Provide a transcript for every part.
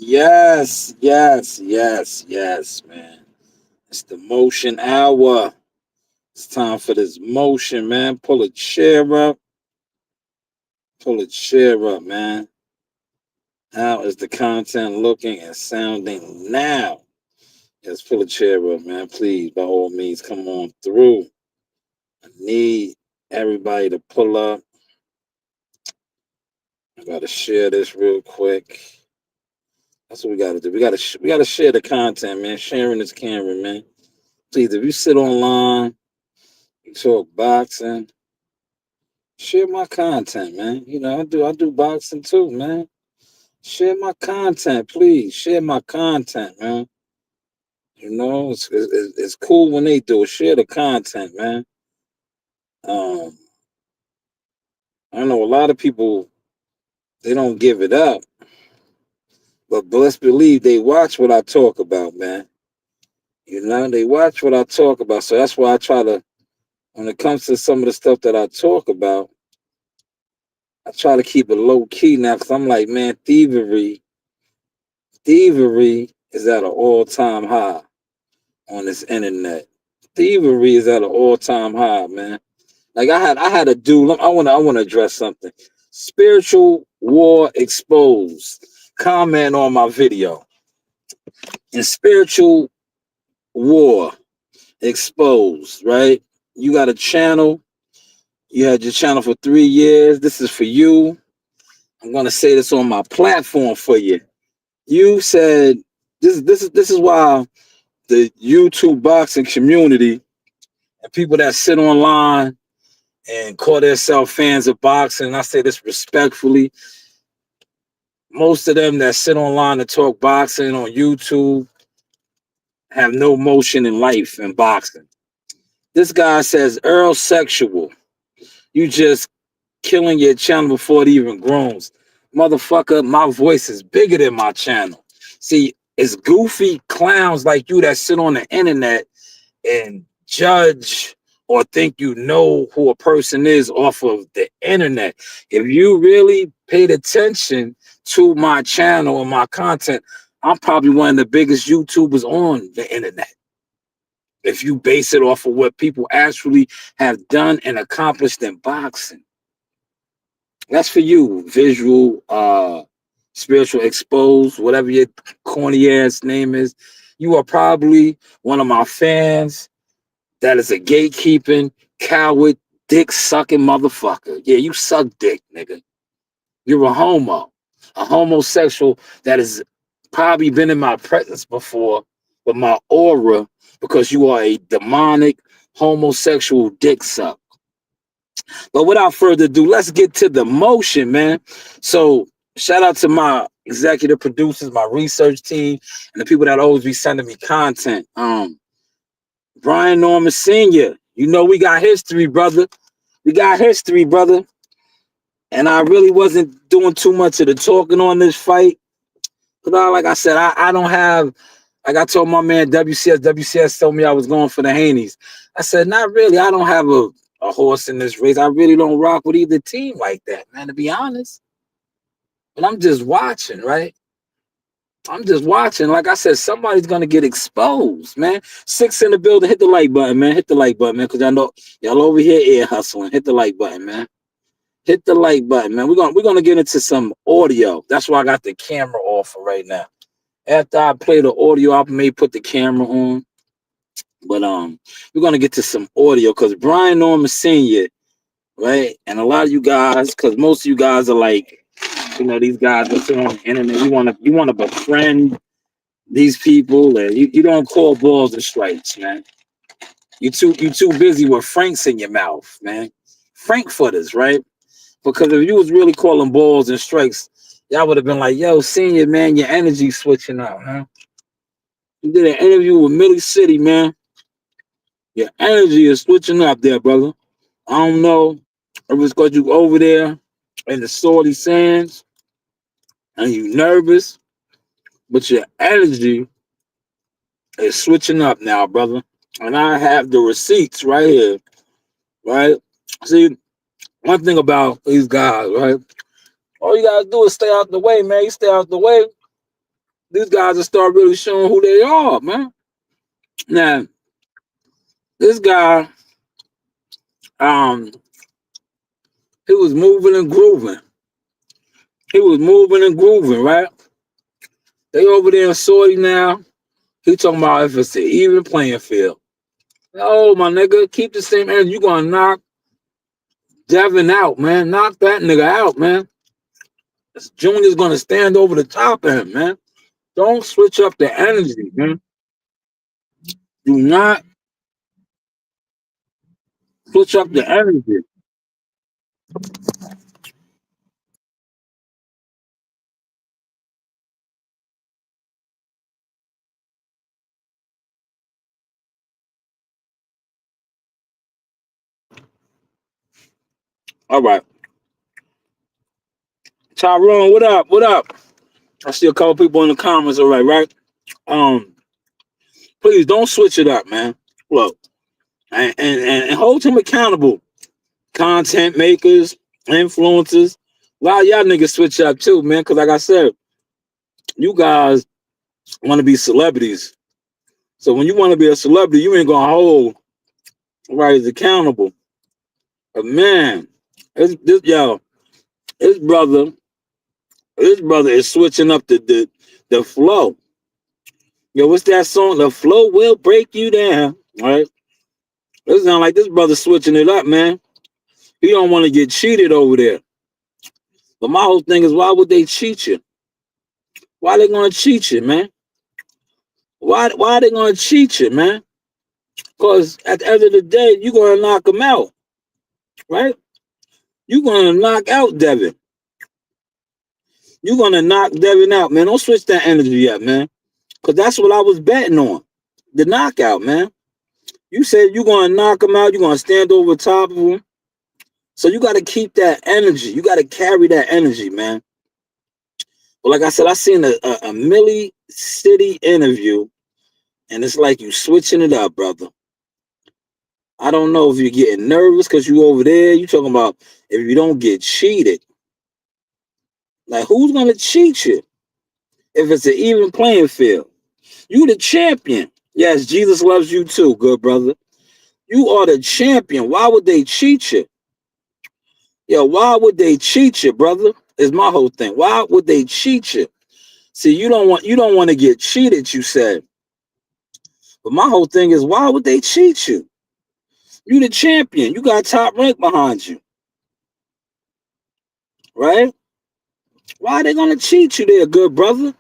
Yes, man. It's the motion hour. It's time for this motion, man. Pull a chair up, man. How is the content looking and sounding now? Yes, pull a chair up, man. Please, by all means, come on through. I need everybody to pull up. I gotta share this real quick. That's what we gotta do. We gotta share the content, man. Sharing this camera, man. Please, if you sit online, you talk boxing, share my content, man. I do boxing too, man. Share my content, please. Share my content, man. It's cool when they do it. Share the content, man. Um, I know a lot of people they don't give it up, but let's believe they watch what I talk about, man. They watch what I talk about. So that's why I try to, when it comes to some of the stuff that I talk about, I try to keep it low key now because I'm like, man, thievery is at an all time high on this internet. Thievery is at an all time high, man. Like I had a dude. I want to address something. Spiritual war exposed. Comment on my video. And spiritual war exposed. Right? You got a channel. You had your channel for 3 years. This is for you. I'm gonna say this on my platform for you. You said this is why the YouTube boxing community and people that sit online and call themselves fans of boxing, and I say this respectfully, most of them that sit online and talk boxing on YouTube have no motion in life in boxing. This guy says Earl sexual. You just killing your channel before it even grows. Motherfucker, my voice is bigger than my channel. See, it's goofy clowns like you that sit on the internet and judge or think you know who a person is off of the internet. If you really paid attention to my channel and my content, I'm probably one of the biggest YouTubers on the internet. If you base it off of what people actually have done and accomplished in boxing. That's for you, visual, spiritual exposed, whatever your corny ass name is. You are probably one of my fans that is a gatekeeping, coward, dick sucking motherfucker. Yeah, you suck dick, nigga. You're a homosexual that has probably been in my presence before with my aura because you are a demonic homosexual dick suck. But without further ado, let's get to the motion, man. So shout out to my executive producers, my research team, and the people that always be sending me content. Brian Norman Sr., we got history, brother. We got history, brother. And I really wasn't doing too much of the talking on this fight. Because like I said, I don't have, like I told my man WCS told me I was going for the Haneys. I said, not really. I don't have a horse in this race. I really don't rock with either team like that, man, to be honest. But I'm just watching, right? I'm just watching. Like I said, somebody's gonna get exposed, man. 6 in the building. Hit the like button, man. Hit the like button, man. Because I know y'all over here ear hustling. Hit the like button, man. Hit the like button, man. We're gonna get into some audio. That's why I got the camera off for right now. After I play the audio, I may put the camera on. But we're gonna get to some audio because Brian Norman Sr., right? And a lot of you guys, because most of you guys are like, these guys that sit on the internet. You wanna befriend these people, and you don't call balls and strikes, man. You too busy with Franks in your mouth, man. Frankfurters, right? Because if you was really calling balls and strikes, y'all would have been like, yo, Senior, man, your energy switching out, huh? You did an interview with Millie City, man. Your energy is switching up there, brother. I don't know if it's because you over there in the salty sands and you nervous, but your energy is switching up now, brother. And I have the receipts right here, right? See, one thing about these guys, right? All you gotta do is stay out the way, man. You stay out the way, these guys will start really showing who they are, man. Now, this guy, um, he was moving and grooving. He was moving and grooving, right? They over there in Saudi now. He talking about if it's an even playing field. Oh, my nigga, keep the same energy. You gonna knock Devin out, man. Knock that nigga out, man. Junior's gonna stand over the top of him, man. Don't switch up the energy, man. Do not switch up the energy. All right. Tyrone, what up? What up? I see a couple people in the comments. All right, right? Um, please don't switch it up, man. Look, and hold him accountable. Content makers, influencers. A lot of y'all niggas switch up too, man. Cause like I said, you guys want to be celebrities. So when you want to be a celebrity, you ain't gonna hold right accountable. But man, this yo, his brother, his brother is switching up the flow. Yo, what's that song? The flow will break you down. All right. It sound like this brother switching it up, man. He don't want to get cheated over there. But my whole thing is, why would they cheat you? Why they gonna cheat you, man? Why are they gonna cheat you, man? Because at the end of the day, you're gonna knock them out, right? You're gonna knock out Devin. You're gonna knock Devin out, man. Don't switch that energy up, man. Because that's what I was betting on. The knockout, man. You said you're gonna knock him out, you're gonna stand over top of him. So you gotta keep that energy. You gotta carry that energy, man. But like I said, I seen a Millie City interview, and it's like you switching it up, brother. I don't know if you're getting nervous because you over there. You talking about if you don't get cheated. Like, who's gonna cheat you if it's an even playing field? You the champion. Yes, Jesus loves you too, good brother. You are the champion. Why would they cheat you? Yo, why would they cheat you, brother? Is my whole thing. Why would they cheat you? See, you don't want to get cheated, you said. But my whole thing is, why would they cheat you? You the champion. You got top rank behind you, right? Why are they gonna cheat you there, good brother?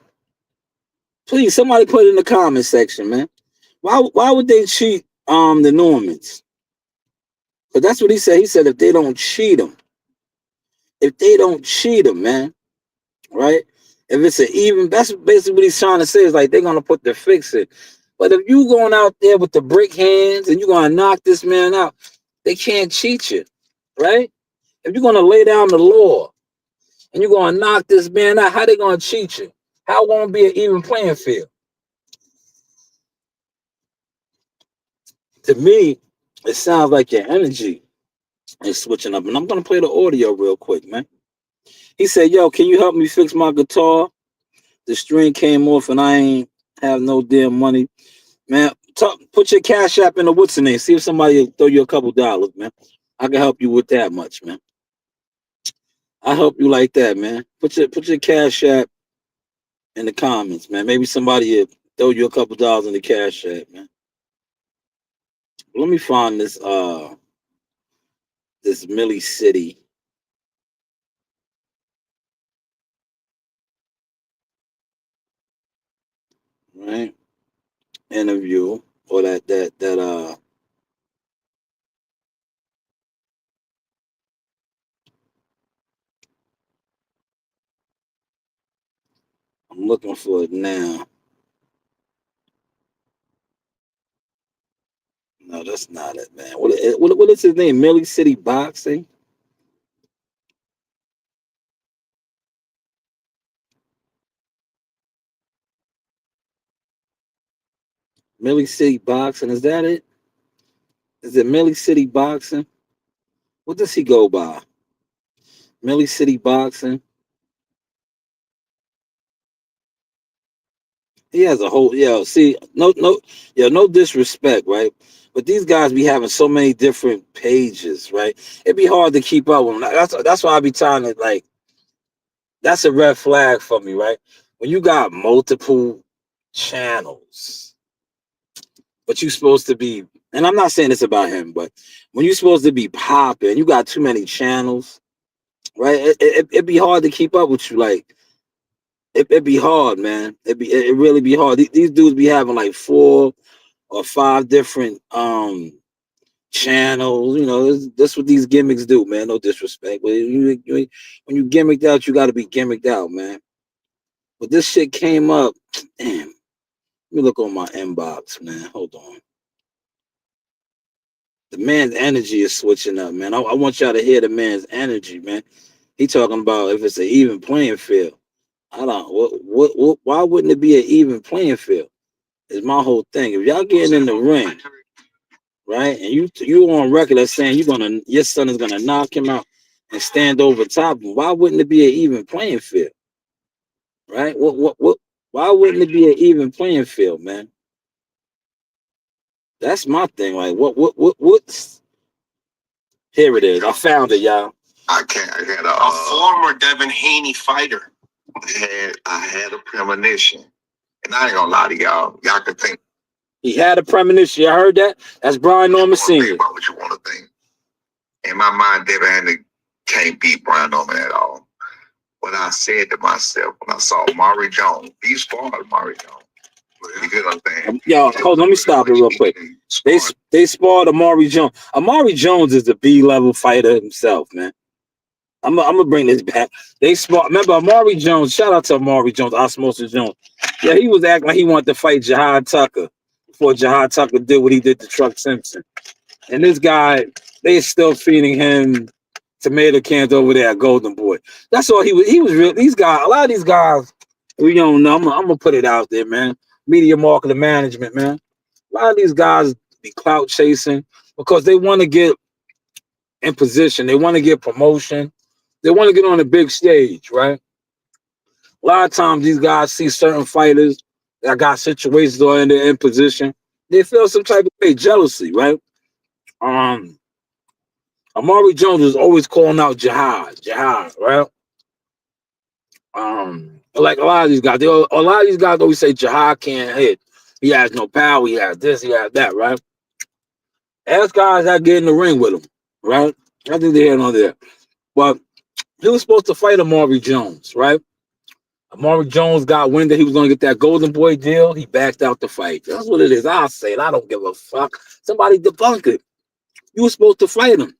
Please, somebody put it in the comment section, man. Why would they cheat the Normans? But that's what he said. He said if they don't cheat them, man, right? If it's an even, that's basically what he's trying to say. Is like they're gonna put the fix it. But if you going out there with the brick hands and you're gonna knock this man out, they can't cheat you, right? If you're gonna lay down the law and you're gonna knock this man out, how they gonna cheat you? How won't be an even playing field? To me, it sounds like your energy is switching up. And I'm gonna play the audio real quick, man. He said, "Yo, can you help me fix my guitar? The string came off and I ain't have no damn money, man. Put your cash app in the what's the name? See if somebody will throw you a couple dollars, man. I can help you with that much, man. I help you like that, man. Put your cash app in the comments, man. Maybe somebody will throw you a couple dollars in the cash app, man. Let me find this Millie City, right? Interview or that I'm looking for it now. No, that's not it, man. What is his name? Millie City Boxing? Millie City Boxing, is that it? Is it Millie City Boxing? What does he go by? Millie City Boxing. He has a whole See, no disrespect, right? But these guys be having so many different pages, right? It'd be hard to keep up with them. That's why I be trying to like. That's a red flag for me, right? When you got multiple channels, but you supposed to be, and I'm not saying it's about him, but when you're supposed to be popping, you got too many channels, right? It'd be hard to keep up with you. Like it'd be hard, man. It really be hard. These dudes be having like 4 or 5 different channels. That's what these gimmicks do, man. No disrespect, but when you gimmicked out, you got to be gimmicked out, man. But this shit came up. Damn. Let me look on my inbox, man. Hold on. The man's energy is switching up, man. I want y'all to hear the man's energy, man. He talking about if it's an even playing field. I don't. What? Why wouldn't it be an even playing field? Is my whole thing. If y'all getting in the ring, right, and you on record as saying your son is gonna knock him out and stand over top of him, why wouldn't it be an even playing field, right? What? Why wouldn't it be an even playing field, man? That's my thing. Like, what's here it is. I found it, y'all. I had a former Devin Haney fighter. I had a premonition, and I ain't gonna lie to y'all. Y'all could think he had a premonition. You heard that? That's Brian Norman Sr. About what you want to think. In my mind, Devin Haney can't beat Brian Norman at all. But I said to myself when I saw Maury Jones, he sparred Maury Jones. You get what I'm saying? Y'all, hold on, let me stop it real quick. They sparred Amari Jones. Amari Jones is the B-level fighter himself, man. I'm gonna bring this back. They sparred. Remember Amari Jones? Shout out to Amari Jones, Osmosis Jones. Yeah, he was acting like he wanted to fight Jihad Tucker before Jihad Tucker did what he did to Truck Simpson. And this guy, they still feeding him tomato cans over there at Golden Boy. That's all he was. He was real. These guys, a lot of these guys, we don't know. I'm gonna put it out there, man. Media marketing management, man. A lot of these guys be clout chasing because they want to get in position. They want to get promotion. They want to get on the big stage, right? A lot of times these guys see certain fighters that got situations or they're in position. They feel some type of way, jealousy, right? Amari Jones is always calling out Jihad, right? Like a lot of these guys, a lot of these guys always say Jihad can't hit. He has no power. He has this. He has that, right? Ask guys that get in the ring with him, right? I think they're on there. But he was supposed to fight Amari Jones, right? Amari Jones got wind that he was going to get that Golden Boy deal. He backed out the fight. That's what it is. I'll say it. I don't give a fuck. Somebody debunk it. You were supposed to fight him.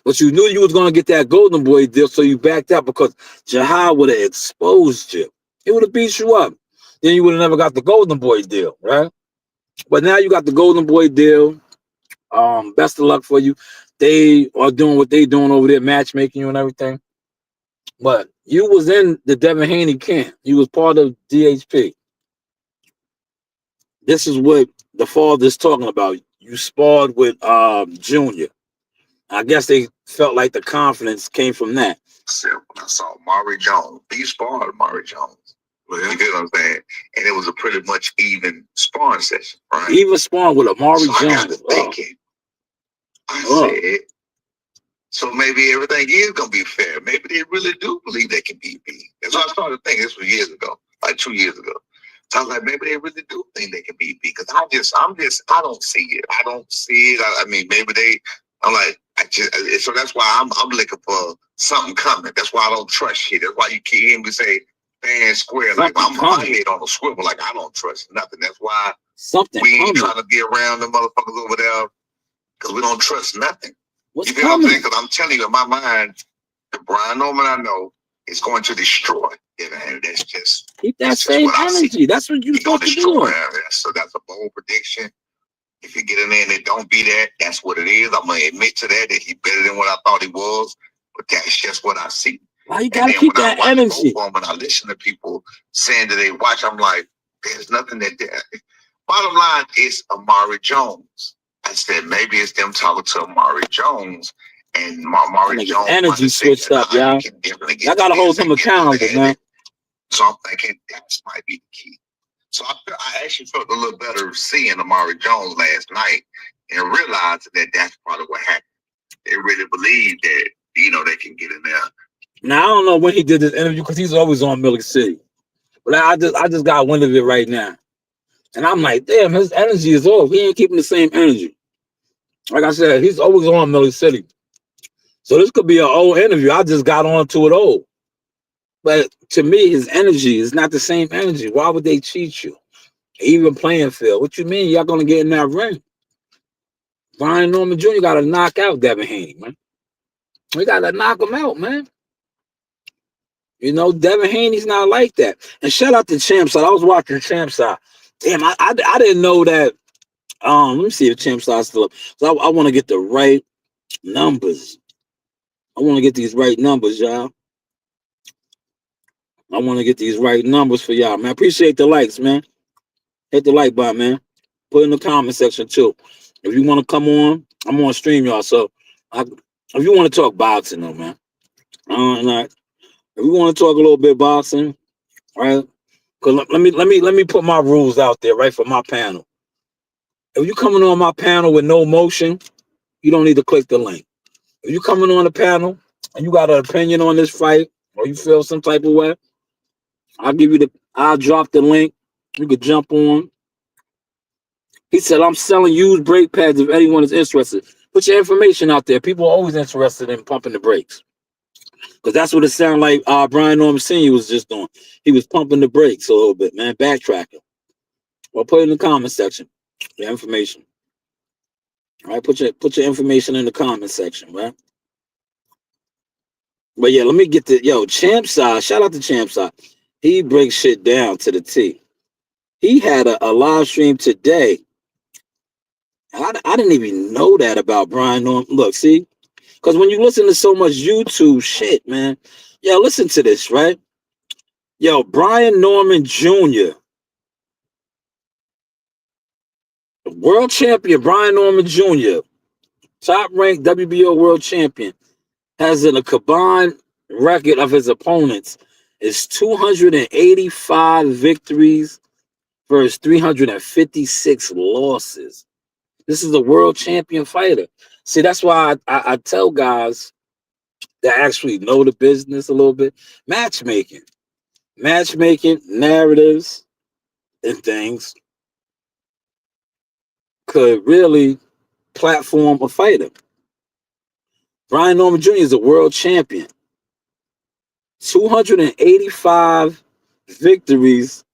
But you knew you was going to get that Golden Boy deal, so you backed out because Jihad would have exposed you. He would have beat you up. Then you would have never got the Golden Boy deal, right? But now you got the Golden Boy deal. Best of luck for you. They are doing what they doing over there, matchmaking you and everything. But you was in the Devin Haney camp. You was part of DHP. This is what the father's talking about. You sparred with Junior. I guess they felt like the confidence came from that. When I saw Maury Jones, he sparred Maury Jones. You get what I'm saying? And it was a pretty much even sparring session, right? Even sparring with Amari Jones. I got to thinking. I said, so maybe everything is gonna be fair. Maybe they really do believe they can beat me. That's what I started thinking. This was years ago, like 2 years ago. So I was like, maybe they really do think they can beat me because I don't see it. I don't see it. I mean, maybe they. I'm like, so that's why I'm looking for something coming. That's why I don't trust shit. That's why you keep hearing me say fan square. Like I'm my head on a swivel. Like I don't trust nothing. That's why we ain't trying to be around the motherfuckers over there because we don't trust nothing. You feel what I'm saying? Because I'm telling you, in my mind, the Brian Norman I know is going to destroy. And that's just keep that same energy. That's what you're supposed to do. So that's a bold prediction. If you get in there and it don't be that, that's what it is. I'm gonna admit to that he's better than what I thought he was, but that's just what I see. Why you gotta keep that energy? When I listen to people saying that they watch, I'm like, there's nothing that. Bottom line is Amari Jones. I said maybe it's them talking to Amari Jones, and Amari Jones energy switched up, y'all. I gotta hold him accountable, man. So I'm thinking that might be the key. So I actually felt a little better seeing Amari Jones last night and realizing that that's probably what happened. They really believe that, they can get in there. Now I don't know when he did this interview because he's always on Milk City. But I just got wind of it right now. And I'm like, damn, his energy is off. He ain't keeping the same energy. Like I said, he's always on Milk City. So this could be an old interview. I just got on to it old. But to me, his energy is not the same energy. Why would they cheat you? Even playing field. What you mean? Y'all gonna get in that ring? Brian Norman Jr. got to knock out Devin Haney, man. We got to knock him out, man. Devin Haney's not like that. And shout out to Champ Side. I was watching Champ Side. Damn, I didn't know that. Let me see if Champ Side's still up. So I want to get the right numbers. I want to get these right numbers, y'all. I want to get these right numbers for y'all, man. Appreciate the likes, man. Hit the like button, man. Put in the comment section too. If you want to come on, I'm on stream, y'all. So if you want to talk boxing, though, man. If you want to talk a little bit boxing, right? Cause let me put my rules out there, right, for my panel. If you coming on my panel with no motion, you don't need to click the link. If you coming on the panel and you got an opinion on this fight or you feel some type of way, I'll drop the link. You could jump on. He said, I'm selling used brake pads if anyone is interested. Put your information out there. People are always interested in pumping the brakes. Because that's what it sounded like Brian Norman Sr. was just doing. He was pumping the brakes a little bit, man, backtracking. Well, put it in the comment section, your information. All right, put your information in the comment section, right? But yeah, let me get the Champ Side. Shout out to Champ Side. He breaks shit down to the T. He had a live stream today. I didn't even know that about Brian Norman. Look, see? Because when you listen to so much YouTube shit, man, listen to this, right? Brian Norman Jr., world champion Brian Norman Jr., top-ranked WBO world champion, has a combined record of his opponents is 285 victories versus 356 losses. This is a world champion fighter. See, that's why I tell guys that actually know the business a little bit. Matchmaking, narratives, and things could really platform a fighter. Brian Norman Jr. is a world champion. 285 victories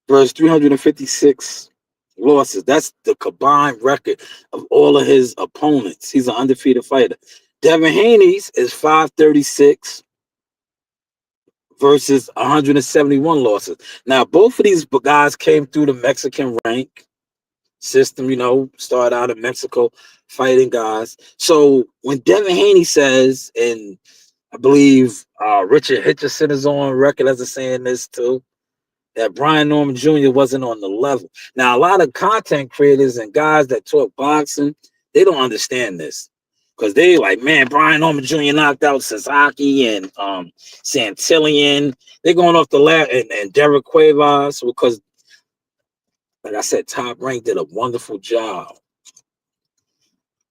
versus 356 losses. That's the combined record of all of his opponents. He's an undefeated fighter. Devin Haney's is 536 versus 171 losses. Now, both of these guys came through the Mexican rank system, started out in Mexico fighting guys. So when Devin Haney says, and I believe Richard Hitchison is on record as saying this too, that Brian Norman Jr. wasn't on the level. Now, a lot of content creators and guys that talk boxing, they don't understand this. Because they like, man, Brian Norman Jr. knocked out Sasaki and Santillan. They're going off the lap and Derek Cuevas because, like I said, Top Rank did a wonderful job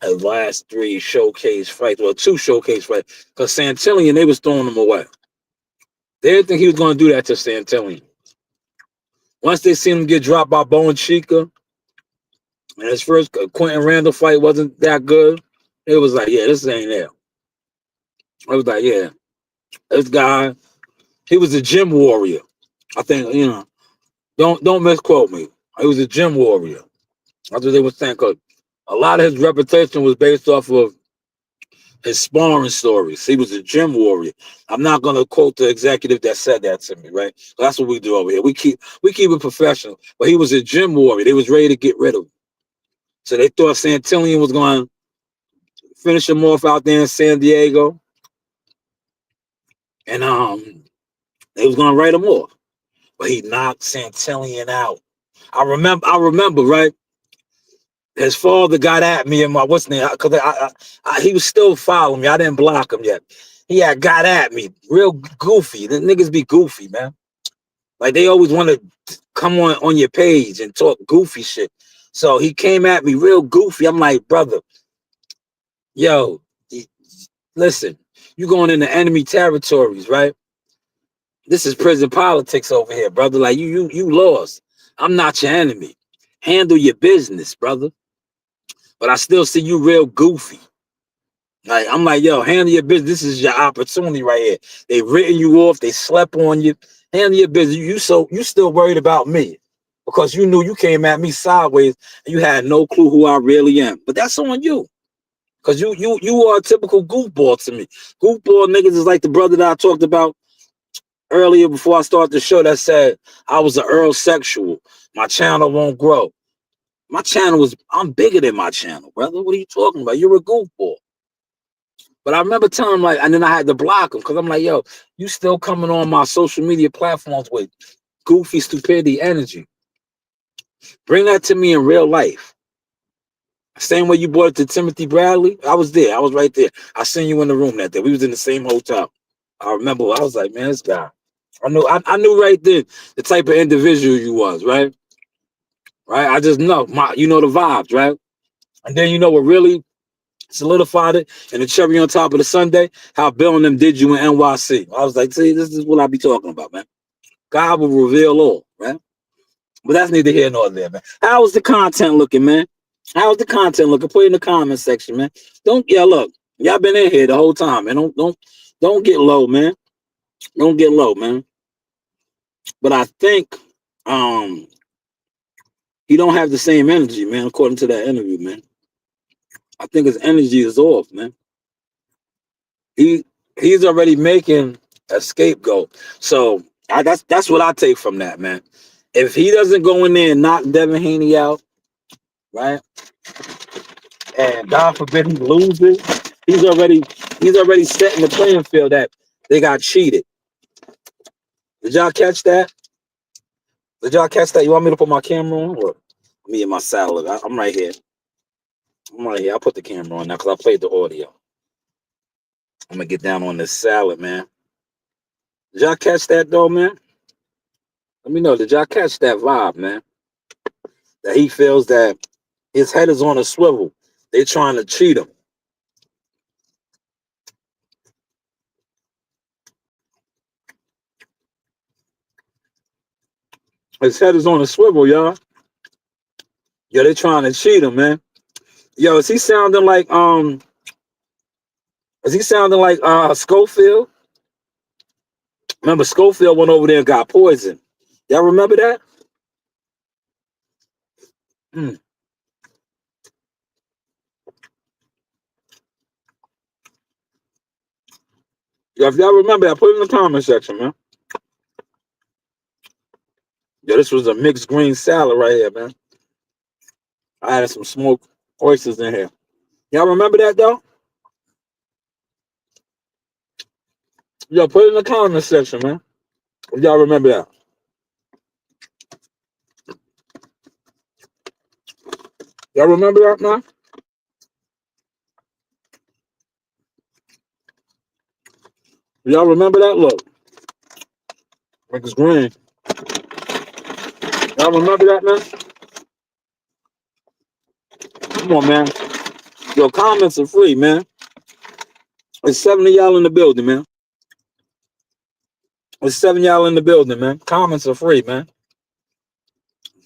at last 3 showcase fights. Well, 2 showcase fights. Because Santillan, they was throwing him away. They didn't think he was going to do that to Santillan. Once they seen him get dropped by Bowen Chica, and his first Quentin Randall fight wasn't that good, it was like, yeah, this ain't there. I was like, yeah, this guy, he was a gym warrior. I think, don't misquote me. He was a gym warrior. That's what they were saying, because a lot of his reputation was based off of his sparring stories. He was a gym warrior. I'm not going to quote the executive that said that to me, right? So that's what we do over here. We keep it professional. But he was a gym warrior. They was ready to get rid of him. So they thought Santillan was going to finish him off out there in San Diego. And they was going to write him off. But he knocked Santillan out. I remember, right? His father got at me and my what's name, because he was still following me. I didn't block him yet. He had got at me real goofy. The niggas be goofy, man. Like they always want to come on your page and talk goofy shit. So he came at me real goofy. I'm like, brother, yo, listen, you going into enemy territories, right? This is prison politics over here, brother. Like you lost. I'm not your enemy. Handle your business, brother. But I still see you real goofy. Like I'm like, yo, handle your business. This is your opportunity right here. They written you off. They slept on you. Handle your business. You still worried about me because you knew you came at me sideways and you had no clue who I really am. But that's on you. Cause you are a typical goofball to me. Goofball niggas is like the brother that I talked about earlier before I started the show that said I was an Earl sexual. My channel won't grow. I'm bigger than my channel, brother. What are you talking about? You're a goofball. But I remember telling him like, and then I had to block him because I'm like, yo, you still coming on my social media platforms with goofy stupidity energy. Bring that to me in real life. Same way you brought it to Timothy Bradley. I was there. I was right there. I seen you in the room that day. We was in the same hotel. I remember. I was like, man, this guy. I knew right then the type of individual you was, right? Right. I just know you know the vibes, right? And then you know what really solidified it and the cherry on top of the Sunday, how Bill and them did you in NYC. I was like, see, this is what I be talking about, man. God will reveal all, right? But that's neither here nor there, man. How is the content looking, man? How's the content looking? Put it in the comment section, man. Look, y'all been in here the whole time, man. Don't get low, man. Don't get low, man. But I think he don't have the same energy, man, according to that interview, man. I think his energy is off, man. He's already making a scapegoat. So that's what I take from that, man. If he doesn't go in there and knock Devin Haney out, right? And God forbid he loses, he's already setting the playing field that they got cheated. Did y'all catch that? Did y'all catch that? You want me to put my camera on? Or me and my salad? I'm right here. I'm right here. I'll put the camera on now because I played the audio. I'm gonna get down on this salad, man. Did y'all catch that though, man? Let me know. Did y'all catch that vibe, man? That he feels that his head is on a swivel. They trying to cheat him. His head is on a swivel, y'all. Yo, they trying to cheat him, man. Yo, is he sounding like Schofield? Remember Schofield went over there and got poisoned. Y'all remember that? Mm. Yeah, if y'all remember that, put it in the comment section, man. Yeah, this was a mixed green salad right here, man. I added some smoked oysters in here. Y'all remember that though? Yo, put it in the comment section, man. If y'all remember that. Y'all remember that, man? Y'all remember that? Look, mixed green. Y'all remember that, man? Come on, man. Yo, comments are free, man. There's 7 of y'all in the building, man. There's 7 of y'all in the building, man. Comments are free, man.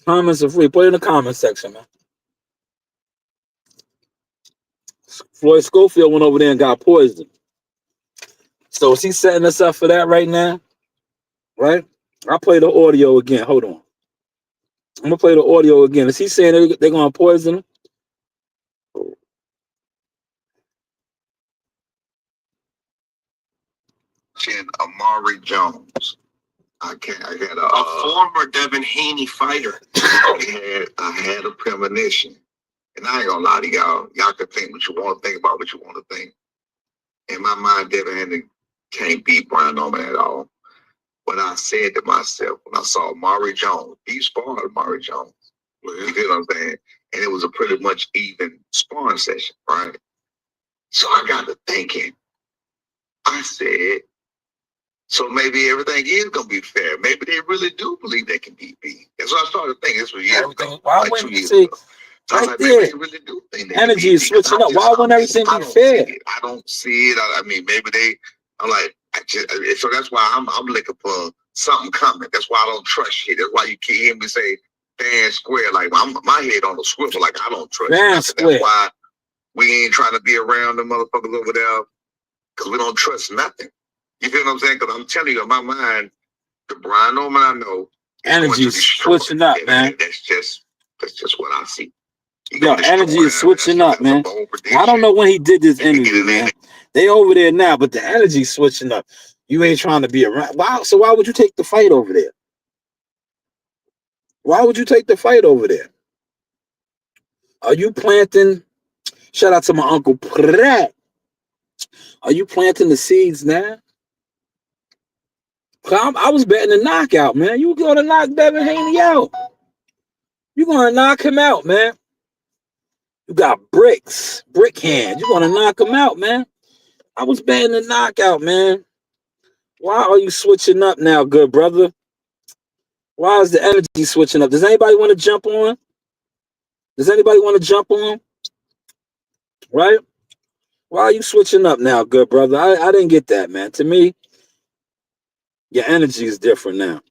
Comments are free. Put it in the comment section, man. Floyd Schofield went over there and got poisoned. So is he setting us up for that right now? Right? I'll play the audio again. Hold on. I'm going to play the audio again. Is he saying they're going to poison him? Amari Jones. I had a former Devin Haney fighter. I had a premonition. And I ain't gonna lie to y'all. Y'all can think what you want to think about what you want to think. In my mind, Devin Haney can't beat Brian Norman at all. But I said to myself when I saw Amari Jones, he sparred Amari Jones. You get what I'm saying? And it was a pretty much even sparring session, right? So I got to thinking. I said, So maybe everything is gonna be fair. Maybe they really do believe they can beat me. And so I started thinking this was years ago, like 2 years ago. So I was like, maybe they really do think they can energy beat is me. switching up. Why wouldn't everything be fair? I don't see it. I mean, maybe they. I'm like, so that's why I'm looking for something coming. That's why I don't trust shit. That's why you can't hear me say fair and square. Like my head on the swivel. Like I don't trust nothing. That's why we ain't trying to be around the motherfuckers over there because we don't trust nothing. You feel what I'm saying? Because I'm telling you, in my mind, the Brian Norman I know is energy going to switching up, man. That's just what I see. Yo, energy is switching up, man. I don't know when he did this interview, man. They over there now, but the energy's switching up. You ain't trying to be around. Why? So why would you take the fight over there? Why would you take the fight over there? Are you planting? Shout out to my uncle Pratt. Are you planting the seeds now? I was betting a knockout, man. You gonna knock Devin Haney out? You gonna knock him out, man? You got brick hands. You gonna knock him out, man? I was betting a knockout, man. Why are you switching up now, good brother? Why is the energy switching up? Does anybody want to jump on? Does anybody want to jump on? Right? Why are you switching up now, good brother? I didn't get that, man. To me, your energy is different now.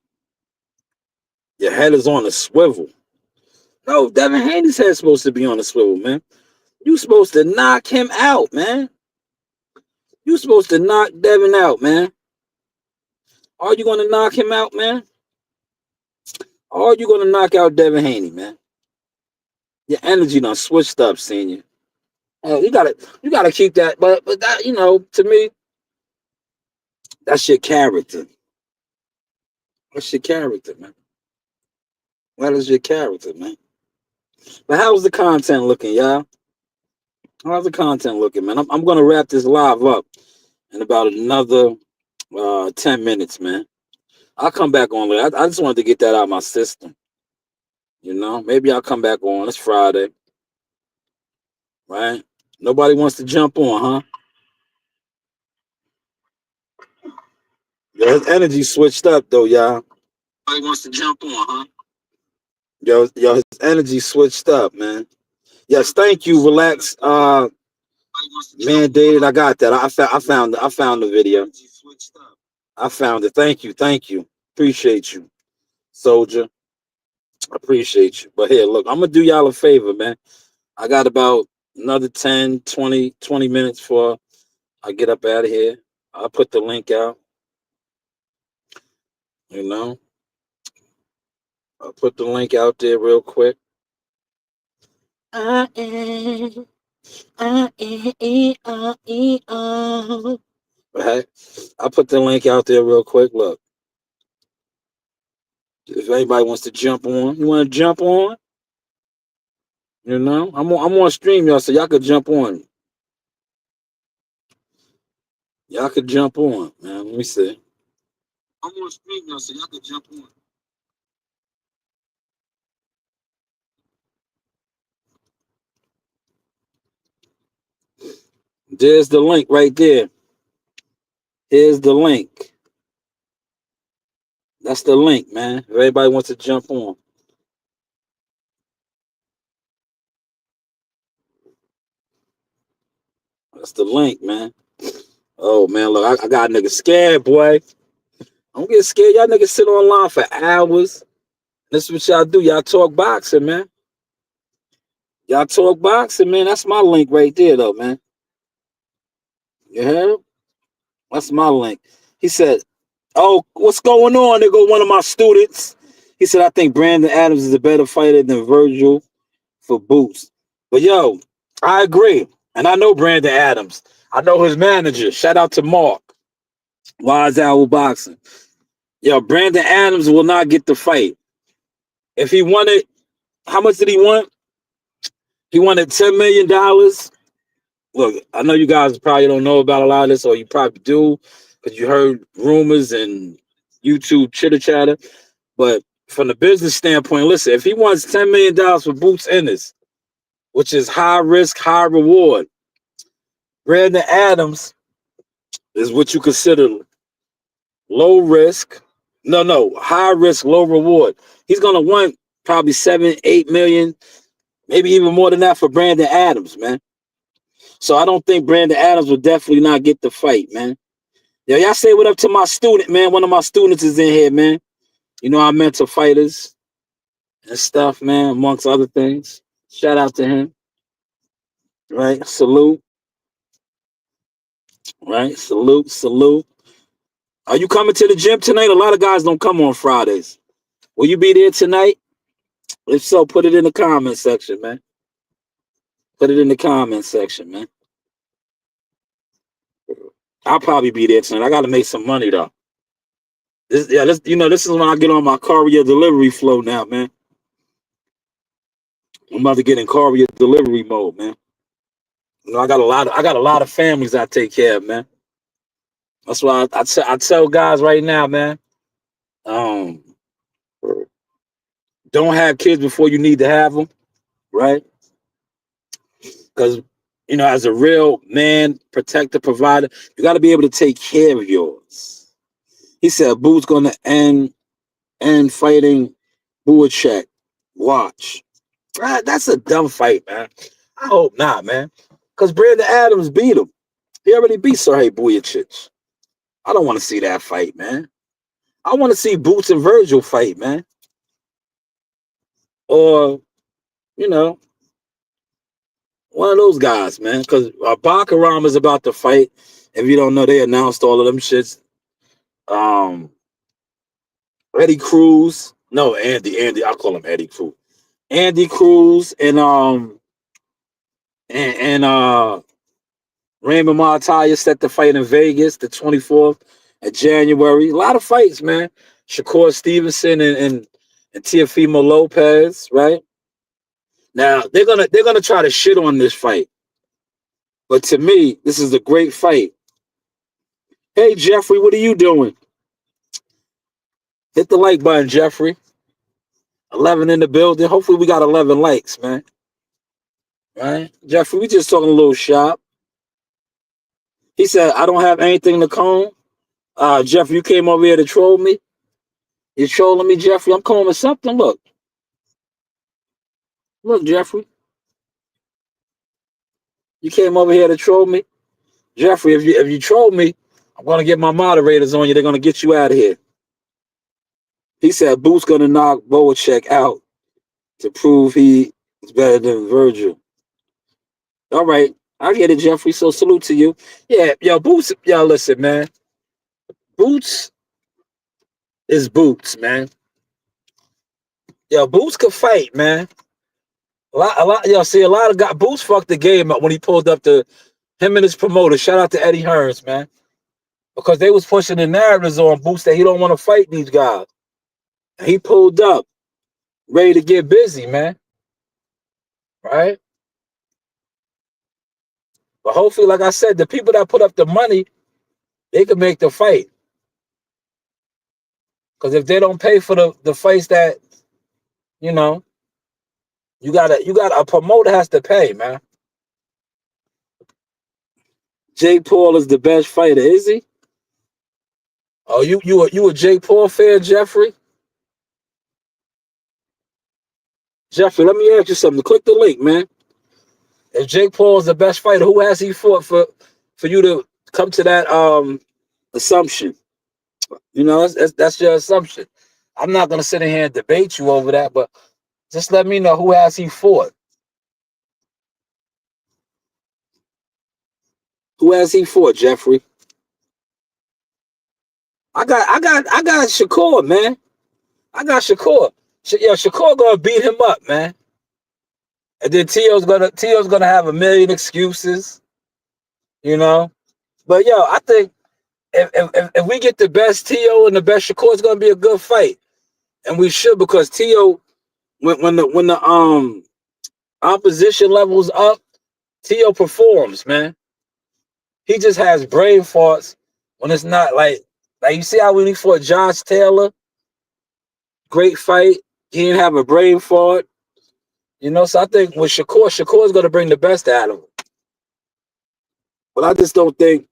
Your head is on a swivel. No, Devin Haney's head's supposed to be on a swivel, man. You supposed to knock him out, man. You supposed to knock Devin out, man. Are you going to knock him out, man? Or are you going to knock out Devin Haney, man? Your energy done switched up, senior. You gotta keep that, but that, to me, that's your character. That's your character, man. That is your character, man. But how's the content looking, y'all? How's the content looking, man? I'm gonna wrap this live up in about another 10 minutes, man. I'll come back on later. I just wanted to get that out of my system. Maybe I'll come back on. It's Friday, right? Nobody wants to jump on, huh? Yo, his energy switched up though, y'all. Nobody wants to jump on, huh? Yo, his energy switched up, man. Yes, thank you. Relax. Mandated. I got that. I found the video. I found it. Thank you. Appreciate you, soldier. Appreciate you. But here, look, I'm gonna do y'all a favor, man. I got about another 10, 20 minutes before I get up out of here. I'll put the link out. I'll put the link out there real quick. Right? I'll put the link out there real quick. Look. If anybody wants to jump on, you want to jump on? I'm on stream, y'all, so y'all could jump on. Y'all could jump on, man. Let me see. I'm on stream, y'all, so y'all could jump on. There's the link right there. Here's the link. That's the link, man. If everybody wants to jump on. That's the link, man. Oh, man, look, I got niggas scared, boy. Don't get scared. Y'all niggas sit online for hours. This is what y'all do. Y'all talk boxing, man. Y'all talk boxing, man. That's my link right there, though, man. You heard? That's my link. He said, "Oh, what's going on?" There go one of my students. He said, "I think Brandon Adams is a better fighter than Virgil for boots." But yo, I agree. And I know Brandon Adams. I know his manager. Shout out to Mark. Wise Owl Boxing. Yo, Brandon Adams will not get the fight. If he wanted, how much did he want? He wanted $10 million. Look, I know you guys probably don't know about a lot of this, or you probably do, because you heard rumors and YouTube chitter chatter. But from the business standpoint, listen, if he wants $10 million for Boots Ennis, which is high risk, high reward, Brandon Adams is what you consider low risk. No, high risk, low reward. He's gonna want probably 7, 8 million, maybe even more than that for Brandon Adams, man. So I don't think Brandon Adams will definitely not get the fight, man. Yo, y'all say what up to my student, man. One of my students is in here, man. You know, our mental fighters and stuff, man, amongst other things. Shout out to him, right? Salute, right? Salute. Are you coming to the gym tonight? A lot of guys don't come on Fridays. Will you be there tonight? If so, put it in the comment section, man. Put it in the comment section, man. I'll probably be there tonight. I got to make some money though. This is when I get on my courier delivery flow now, man. I'm about to get in courier delivery mode, man. You know, I got a lot of families I take care of, man. That's why I tell guys right now, man. Um, don't have kids before you need to have them, right? Because as a real man, protector, provider, you got to be able to take care of yours. He said, "Boo's gonna end fighting Buachek. Watch." That's a dumb fight, man. I hope not, man. Because Brandon Adams beat him. He already beat Sergey Buachich. I don't want to see that fight, man. I want to see Boots and Virgil fight, man. Or, one of those guys, man. Because Bakaram is about to fight. If you don't know, they announced all of them shits. Eddie Cruz. No, Andy. I call him Eddie Cruz. Andy Cruz and Raymond Martaya set the fight in Vegas the 24th of January. A lot of fights, man. Shakur Stevenson and Teofimo Lopez, right? Now they're gonna try to shit on this fight, but to me, this is a great fight. Hey Jeffrey, what are you doing? Hit the like button, Jeffrey. 11 in the building. Hopefully, we got 11 likes, man. Right, Jeffrey? We just talking a little shop. He said, "I don't have anything to comb." Jeffrey, you came over here to troll me. You're trolling me, Jeffrey. I'm combing something. Look, Jeffrey. You came over here to troll me, Jeffrey. If you troll me, I'm gonna get my moderators on you. They're gonna get you out of here. He said Boo's gonna knock Boacek out to prove he is better than Virgil. All right, I get it, Jeffrey. So salute to you. Yeah, yo, Boots. Yo, listen, man. Boots is Boots, man. Yo, Boots could fight, man. A lot. Yo, see, a lot of guys. Boots fucked the game up when he pulled up to him and his promoter. Shout out to Eddie Hearns, man, because they was pushing the narratives on Boots that he don't want to fight these guys. And he pulled up, ready to get busy, man. Right? But hopefully, like I said, the people that put up the money, they can make the fight. Because if they don't pay for the fights that, you got a promoter has to pay, man. Jake Paul is the best fighter, is he? Oh, you a Jake Paul fan, Jeffrey? Jeffrey, let me ask you something. Click the link, man. If Jake Paul is the best fighter, who has he fought for you to come to that assumption? That's your assumption. I'm not gonna sit in here and debate you over that, but just let me know who has he fought. Who has he fought, Jeffrey? I got Shakur, man. I got Shakur. Shakur gonna beat him up, man. And then Tio's gonna have a million excuses, But I think if we get the best Tio and the best Shakur, it's gonna be a good fight, and we should, because Tio, when the opposition levels up, Tio performs, man. He just has brain farts when it's not like you see how when he fought Josh Taylor, great fight. He didn't have a brain fart, So I think with Shakur is gonna bring the best out of him. But I just don't think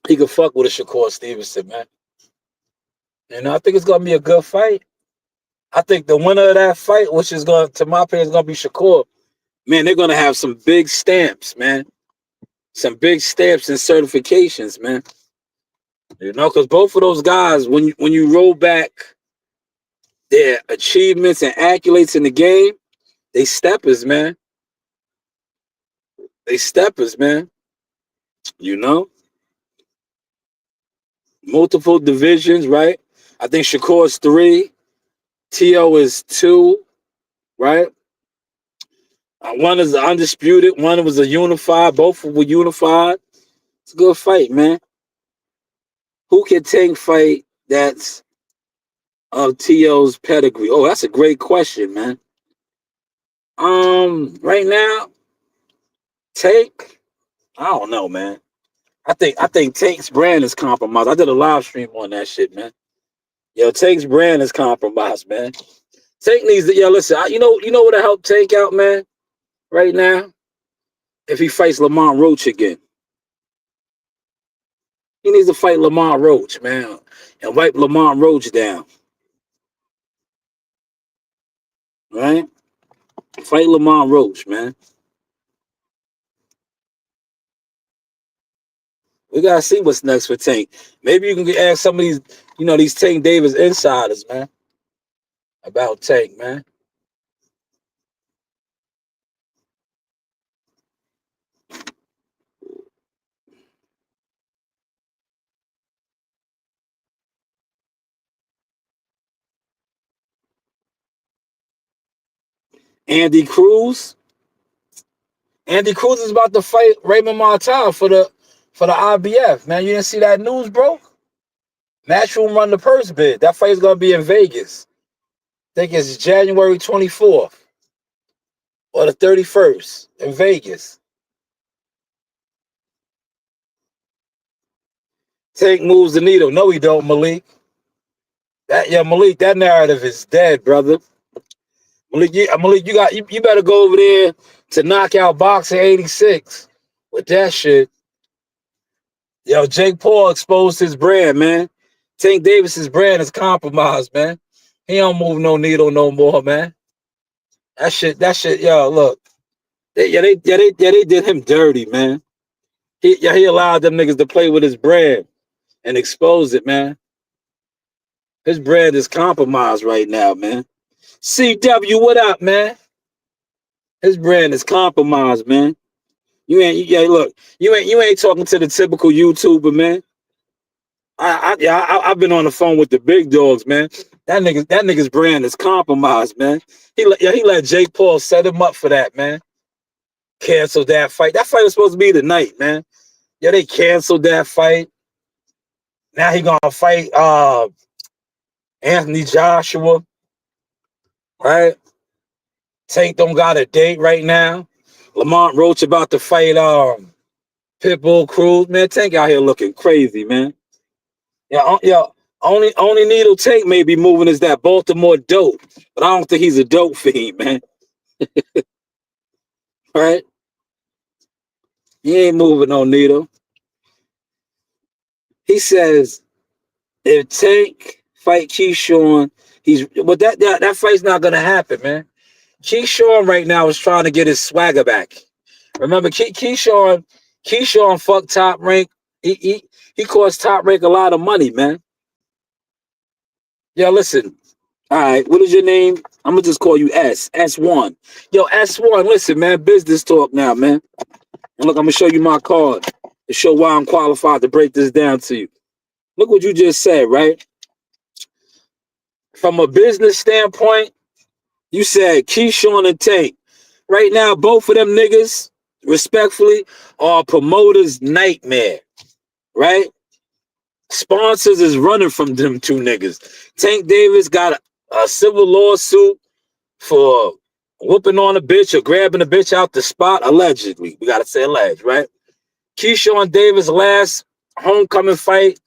he could fuck with a Shakur Stevenson, man. I think it's gonna be a good fight. I think the winner of that fight, which is going to my opinion, is gonna be Shakur. Man, they're gonna have some big stamps, man. Some big stamps and certifications, man. Because both of those guys, when you roll back their achievements and accolades in the game, they steppers, man. They steppers, man. You know, multiple divisions, right? I think Shakur is 3, T.O. is 2, right? One is undisputed, one was a unified. Both were unified. It's a good fight, man. Who can Tank fight that's of T.O.'s pedigree? Oh, that's a great question, man. Right now, Tank, I don't know, man. I think Tank's brand is compromised. I did a live stream on that shit, man. Yo, Tank's brand is compromised, man. Tank needs to, listen, you know what to help Tank out, man, right now? If he fights Lamont Roach again. He needs to fight Lamont Roach, man, and wipe Lamont Roach down. Right? Fight Lamont Roach, man. We gotta see what's next for Tank. Maybe you can ask some of these Tank Davis insiders, man, about Tank, man. Andy Cruz. Andy Cruz is about to fight Raymond Martin for the IBF, man. You didn't see that news, bro? Matchroom run the purse bid. That fight's gonna be in Vegas. I think it's January 24th or the 31st in Vegas. Tank moves the needle. No, he don't, Malik. Malik, that narrative is dead, brother. Malik, you better go over there to Knockout Boxing 86 with that shit. Yo, Jake Paul exposed his brand, man. Tank Davis's brand is compromised, man. He don't move no needle no more, man. That shit, yo, look. They did him dirty, man. He allowed them niggas to play with his brand and expose it, man. His brand is compromised right now, man. CW, what up, man? His brand is compromised, man. Look, you ain't talking to the typical YouTuber, man. I've been on the phone with the big dogs, man. That nigga's brand is compromised, man. He let Jake Paul set him up for that, man. Canceled that fight. That fight was supposed to be tonight, man. Yeah, they canceled that fight. Now he gonna fight Anthony Joshua, right? Tank don't got a date right now. Lamont Roach about to fight Pitbull Cruz. Man, Tank out here looking crazy, man. Only needle Tank may be moving is that Baltimore dope, but I don't think he's a dope fiend, man. Right? He ain't moving no needle. He says if Tank fight Keyshawn, but that fight's not gonna happen, man. Keyshawn right now is trying to get his swagger back. Remember, Keyshawn fucked Top Rank. He cost Top Rank a lot of money, man. Yeah, listen. All right, what is your name? I'm gonna just call you S1. Yo, S1. Listen, man. Business talk now, man. And look, I'm gonna show you my card to show why I'm qualified to break this down to you. Look what you just said, right? From a business standpoint, you said Keyshawn and Tank. Right now, both of them niggas, respectfully, are promoters' nightmare, right? Sponsors is running from them two niggas. Tank Davis got a civil lawsuit for whooping on a bitch or grabbing a bitch out the spot, allegedly. We gotta say alleged, right? Keyshawn Davis' last homecoming fight,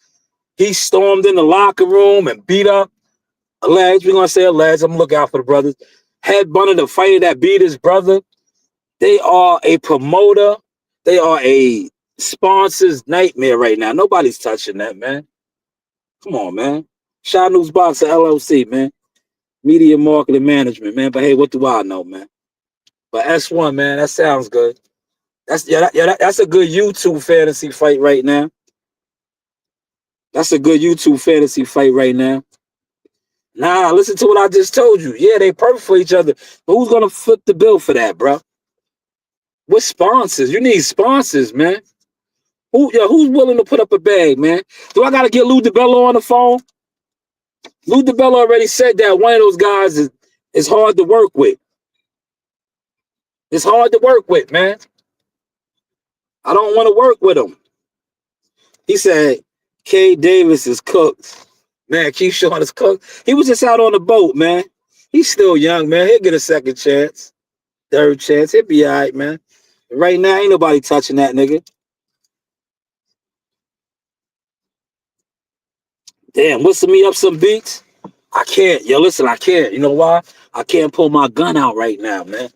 he stormed in the locker room and beat up. Alleged, we're gonna say alleged. I'm gonna look out for the brothers. Headbutted the fighter that beat his brother. They are a promoter. They are a sponsor's nightmare right now. Nobody's touching that, man. Come on, man. Shanewz Boxer LLC, man. Media marketing management, man. But hey, what do I know, man? But S1, man, that sounds good. That's a good YouTube fantasy fight right now. That's a good YouTube fantasy fight right now. Nah, listen to what I just told you. Yeah, they perfect for each other. But who's gonna foot the bill for that, bro? What sponsors? You need sponsors, man. Who's willing to put up a bag, man? Do I gotta get Lou DiBello on the phone? Lou DiBello already said that one of those guys is hard to work with. It's hard to work with, man. I don't want to work with him. He said, K. Davis is cooked. Man, Keyshawn is cooked. He was just out on the boat, man. He's still young, man. He'll get a second chance, third chance. He'll be all right, man. Right now, ain't nobody touching that nigga. Damn, whistle me up some beats. I can't. Yo, listen, I can't. You know why? I can't pull my gun out right now, man.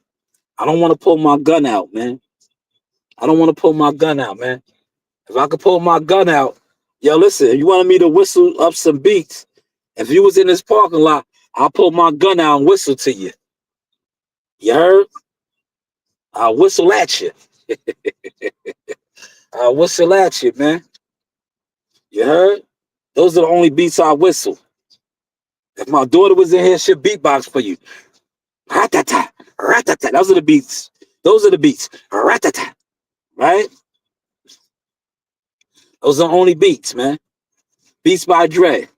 I don't want to pull my gun out, man. I don't want to pull my gun out, man. If I could pull my gun out, yo, listen, if you wanted me to whistle up some beats, if you was in this parking lot, I'll pull my gun out and whistle to you. You heard? I'll whistle at you. I'll whistle at you, man. You heard? Those are the only beats I whistle. If my daughter was in here, she'd beatbox for you. Ratata, ratata. Those are the beats. Those are the beats. Ratata. Right? Those are the only beats, man. Beats by Dre.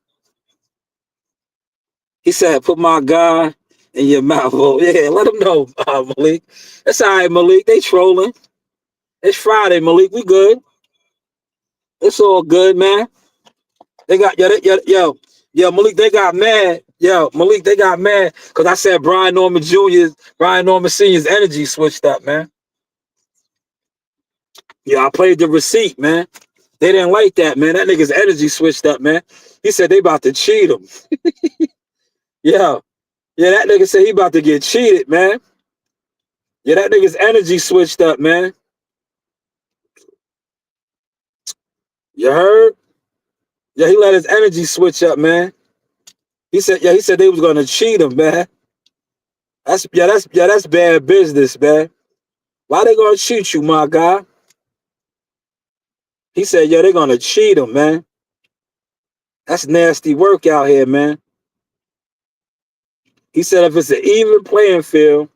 He said, put my gun in your mouth. Oh, yeah, let him know, Malik. That's all right, Malik. They trolling. It's Friday, Malik. We good. It's all good, man. They got, yo, Malik, they got mad. Yo, Malik, they got mad because I said Brian Norman Sr.'s energy switched up, man. Yeah, I played the receipt, man. They didn't like that, man. That nigga's energy switched up, man. He said they about to cheat him. Yeah, that nigga said he about to get cheated, man. Yeah, that nigga's energy switched up, man. You heard? Yeah, he let his energy switch up, man. He said they was gonna cheat him, man. That's bad business, man. Why they gonna cheat you, my guy? He said, they're gonna cheat him, man. That's nasty work out here, man. He said if it's an even playing field,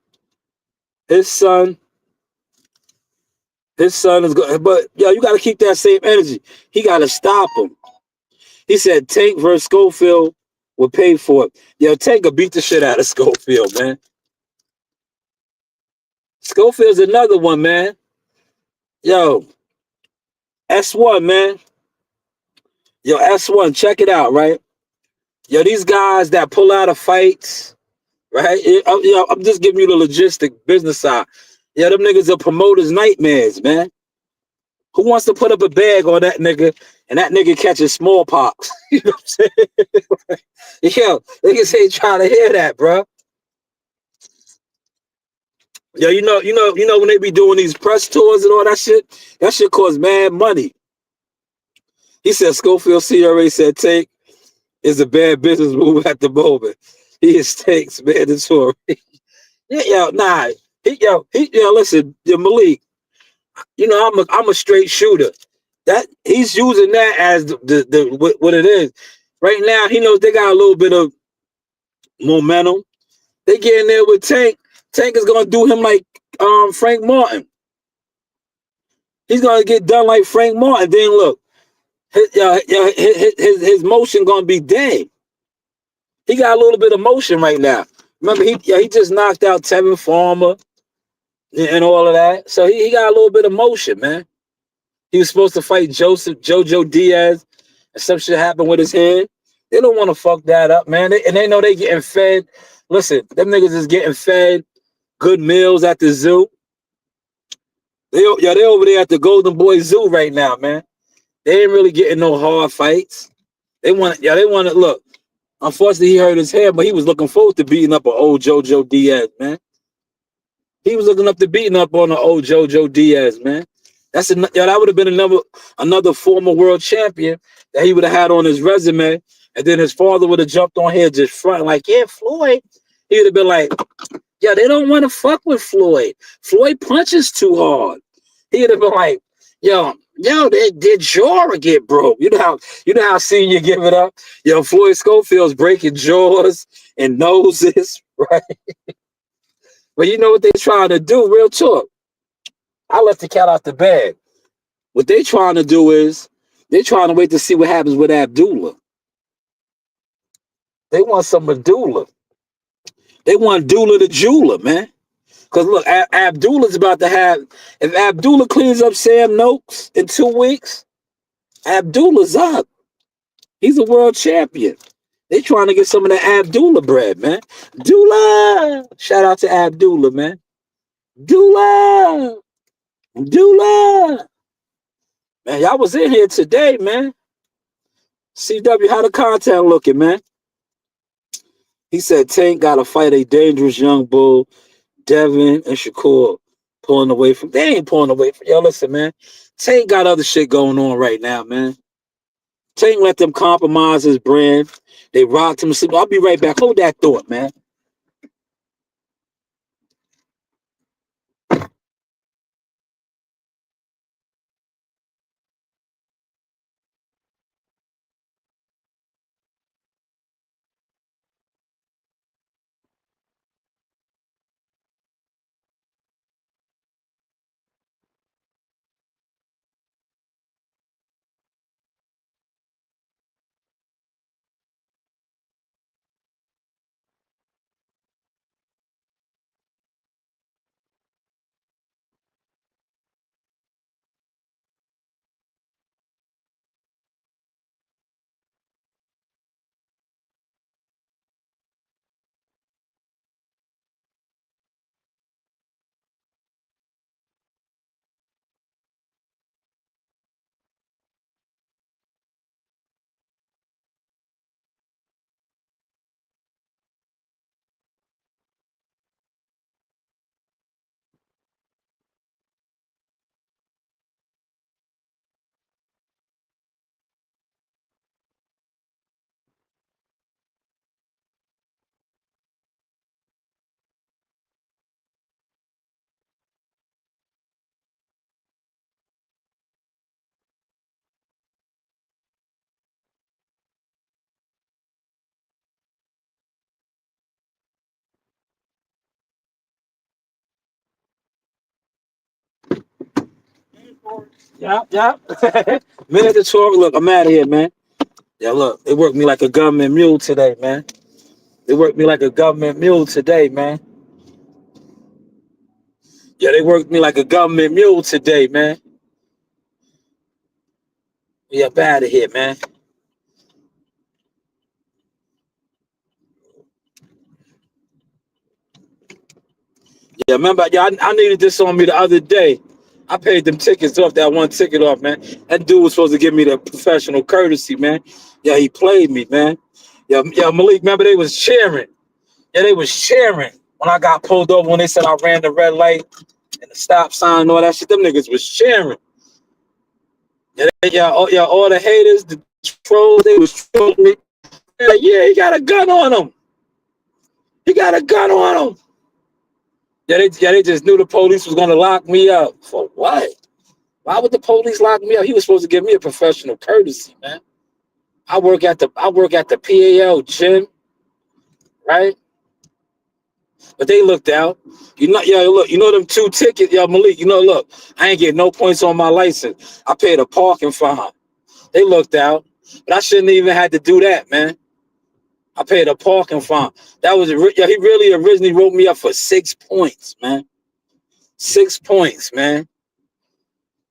his son is good. But you gotta keep that same energy. He gotta stop him. He said Tank versus Schofield would pay for it. Yo, Tank will beat the shit out of Schofield, man. Schofield's another one, man. Yo, S1, man. Yo, S1, check it out, right? Yo, these guys that pull out of fights, right? I'm just giving you the logistic business side. Yeah, them niggas are promoters' nightmares, man. Who wants to put up a bag on that nigga and that nigga catches smallpox? You know what I'm saying? Yo, niggas ain't trying to hear that, bro. Yo, you know when they be doing these press tours and all that shit costs mad money. He said Schofield CRA said Tank is a bad business move at the moment. He is Tank's mandatory. Listen, Malik, I'm a straight shooter. That he's using that as the what it is. Right now, he knows they got a little bit of momentum. They get in there with Tank. Tank is gonna do him like Frank Martin. He's gonna get done like Frank Martin. Then look, his motion gonna be dead. He got a little bit of motion right now. Remember, he just knocked out Tevin Farmer and all of that. So he got a little bit of motion, man. He was supposed to fight Jojo Diaz, and some shit happened with his head. They don't want to fuck that up, man. They know they getting fed. Listen, them niggas is getting fed good meals at the zoo. They over there at the Golden Boy Zoo right now, man. They ain't really getting no hard fights. They want to look. Unfortunately, he hurt his head, but he was looking forward to beating up an old Jojo Diaz, man. He was looking up to beating up on an old Jojo Diaz, man. That would have been another former world champion that he would have had on his resume And then his father would have jumped on here just front like, yeah, Floyd. He would have been like, yeah, they don't want to fuck with Floyd. Floyd punches too hard. He'd have been like, yo, did Jorah get broke? You know how Senior give it up? Yo, Floyd Schofield's breaking jaws and noses, right? But you know what they trying to do, real talk. I let the cat out the bag. What they trying to do is they trying to wait to see what happens with Abdullah. They want some Abdullah. They want Dula the jeweler, man. Because look, Abdullah's about to have, if Abdullah cleans up Sam Noakes in 2 weeks, Abdullah's up. He's a world champion. They trying to get some of the Abdullah bread, man. Dula! Shout out to Abdullah, man. Dula! Dula! Man, y'all was in here today, man. CW, how the content looking, man? He said Tank got to fight a dangerous young bull, Devin and Shakur pulling away from. They ain't pulling away from. Yo, listen, man. Tank got other shit going on right now, man. Tank let them compromise his brand. They rocked him. I'll be right back. Hold that thought, man. Yeah. Minute to talk. Look, I'm out of here, man. Yeah, look, they worked me like a government mule today, man. They worked me like a government mule today, man. Yeah, they worked me like a government mule today, man. Yeah, up out of here, man. Yeah, remember, I needed this on me the other day. I paid them tickets off, that one ticket off, man. That dude was supposed to give me the professional courtesy, man. Yeah, he played me, man. Yeah, Malik, remember they was cheering. Yeah, they was cheering when I got pulled over when they said I ran the red light and the stop sign and all that shit. Them niggas was cheering. All the haters, the trolls, they was trolling me. Yeah, he got a gun on him. He got a gun on him. They just knew the police was gonna lock me up. For what? Why would the police lock me up? He was supposed to give me a professional courtesy, man. I work at the PAL gym, right? But they looked out. Look, them 2 tickets, Malik, look, I ain't getting no points on my license. I paid a parking fine. They looked out, but I shouldn't even had to do that, man. I paid a parking fine. He really originally wrote me up for 6 points, man. 6 points, man.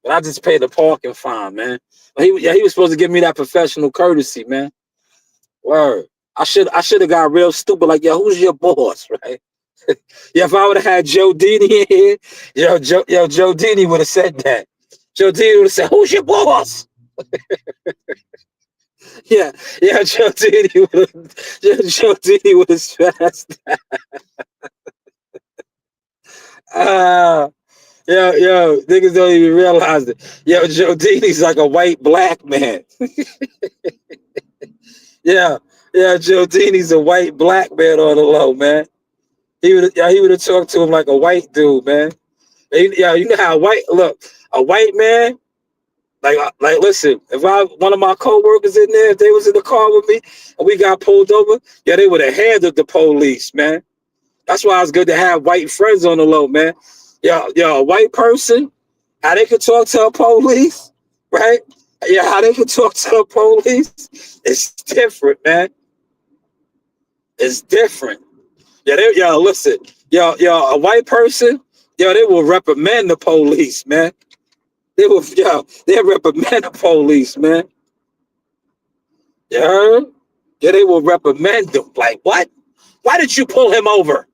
But I just paid the parking fine, man. But he was supposed to give me that professional courtesy, man. Word. I should have got real stupid, like, who's your boss, right? Yeah, if I would have had Joe Dini in here, Joe Dini would have said that. Joe Dini would have said, who's your boss? Yeah, Joe Dini would have stressed that. Niggas don't even realize it. Joe Dini's like a white black man. Yeah, yeah. Joe Dini's a white black man on the low, man. He would have talked to him like a white dude, man. Yeah, you know how white look a white man. Listen, if one of my coworkers in there, if they was in the car with me and we got pulled over, yeah, they would have handled the police, man. That's why it's good to have white friends on the low, man. A white person, how they could talk to a police, right? Yeah, how they could talk to a police, it's different, man. It's different. Listen, a white person, they will reprimand the police, man. They reprimand the police, man. You heard? Yeah, they will reprimand them. Like, what? Why did you pull him over?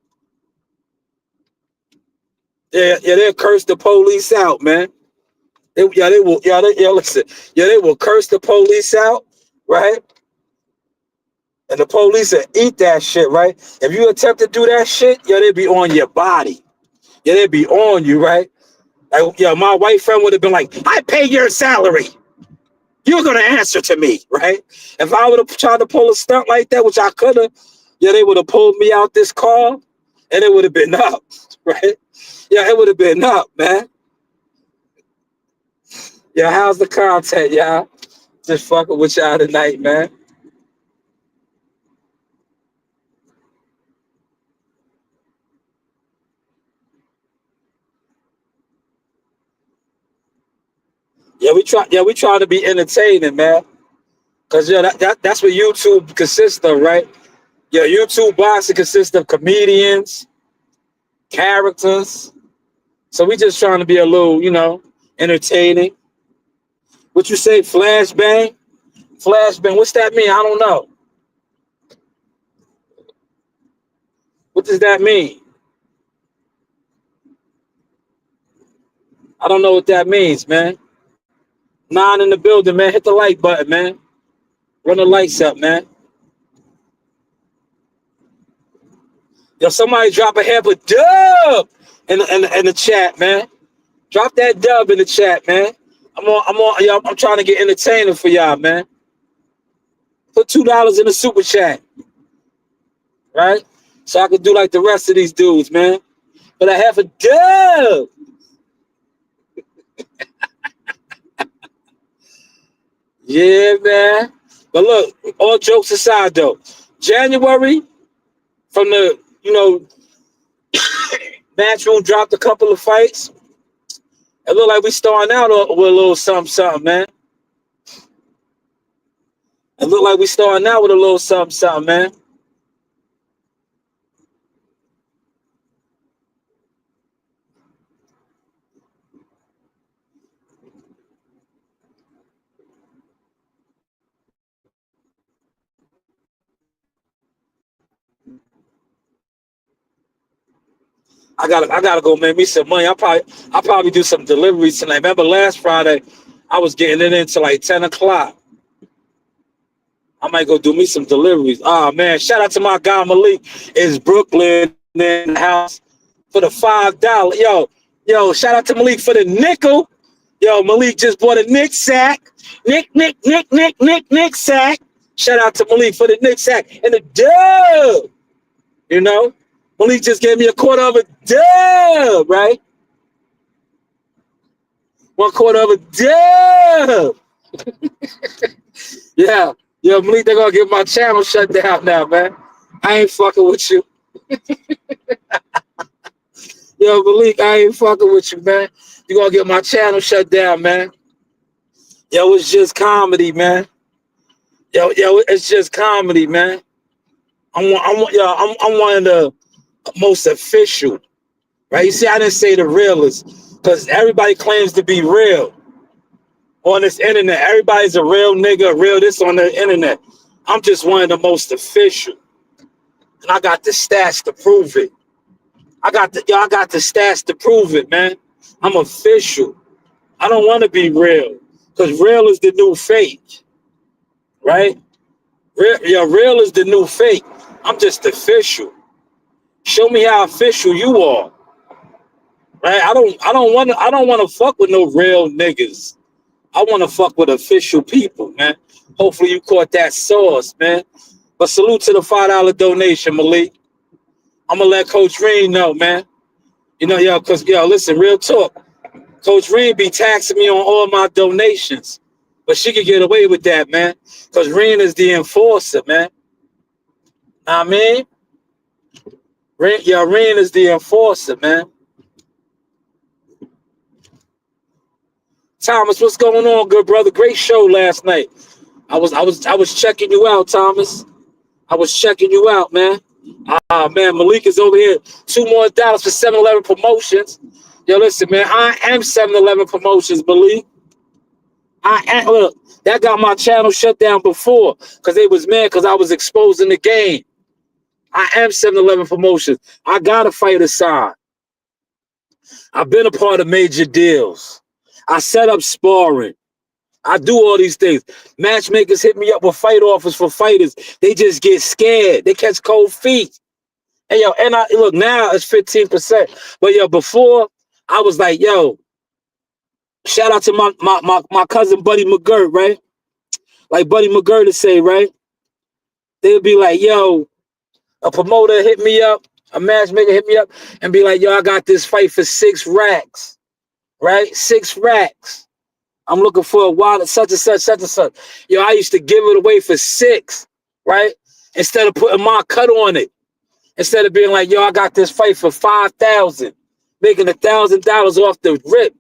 They'll curse the police out, man. Listen. Yeah, they will curse the police out, right? And the police will eat that shit, right? If you attempt to do that shit, they be on your body. Yeah, they be on you, right? Like, my white friend would have been like, I pay your salary. You're going to answer to me, right? If I would have tried to pull a stunt like that, which I could have, they would have pulled me out this car and it would have been up, right? Yeah, it would have been up, man. Yeah, how's the content, y'all? Just fucking with y'all tonight, man. We try to be entertaining, man. Cause that's what YouTube consists of, right? Yeah, YouTube boxing consists of comedians, characters. So we just trying to be a little, entertaining. What you say, flashbang? Flashbang, what's that mean? I don't know. What does that mean? I don't know what that means, man. 9 in the building, man. Hit the like button, man. Run the lights up, man. Yo, somebody drop a half a dub in the chat, man. Drop that dub in the chat, man. I'm trying to get entertaining for y'all, man. Put $2 in the super chat, right? So I can do like the rest of these dudes, man. But I have a dub. Yeah, man. But look, all jokes aside, though, January from the Matchroom dropped a couple of fights. It looked like we starting out with a little something, man. It looked like we starting out with a little something, man. I gotta go make me some money. I'll probably do some deliveries tonight. Remember last Friday, I was getting it into like 10 o'clock. I might go do me some deliveries. Oh man, shout out to my guy Malik. It's Brooklyn in the house for the $5. Shout out to Malik for the nickel. Yo, Malik just bought a Nick sack. Nick sack. Shout out to Malik for the Nick sack and the dub. Malik just gave me a quarter of a dub, right? 1/4 of a dub. Yeah. Yo, Malik, they're gonna get my channel shut down now, man. I ain't fucking with you. Yo, Malik, I ain't fucking with you, man. You're gonna get my channel shut down, man. Yo, it's just comedy, man. Yo, it's just comedy, man. I'm one of the most official, right? You see, I didn't say the realest, because everybody claims to be real on this internet. Everybody's a real nigga, real this on the internet. I'm just one of the most official, and I got the stats to prove it. I got the stats to prove it, man. I'm official. I don't want to be real, because real is the new fake, right? Real is the new fake. I'm just official. Show me how official you are, right? I don't want to fuck with no real niggas. I want to fuck with official people, man. Hopefully you caught that sauce, man. But salute to the $5 donation, Malik. I'm gonna let Coach Reen know, man. You know, yo, cause yo, listen, real talk. Coach Reen be taxing me on all my donations, but she could get away with that, man. Cause Reen is the enforcer, man. I mean, Reen is the enforcer, man. Thomas, what's going on, good brother? Great show last night. I was checking you out, Thomas. I was checking you out, man. Man, Malik is over here. $2 more for 7-Eleven promotions. Yo, listen, man, I am 7-Eleven promotions, Malik. I am, look, that got my channel shut down before because they was mad because I was exposing the game. I am 7-Eleven promotions. I got a fighter sign. I've been a part of major deals. I set up sparring. I do all these things. Matchmakers hit me up with fight offers for fighters. They just get scared. They catch cold feet. And yo, and I look now it's 15%. But yo, before I was like, yo, shout out to my cousin Buddy McGirt, right? Like Buddy McGirt to say, right? They would be like, yo, a promoter hit me up, a matchmaker hit me up, and be like, yo, I got this fight for 6 racks, right? 6 racks. I'm looking for a wallet, such and such, such and such. Yo, I used to give it away for 6, right? Instead of putting my cut on it. Instead of being like, yo, I got this fight for 5,000, making $1,000 off the rip.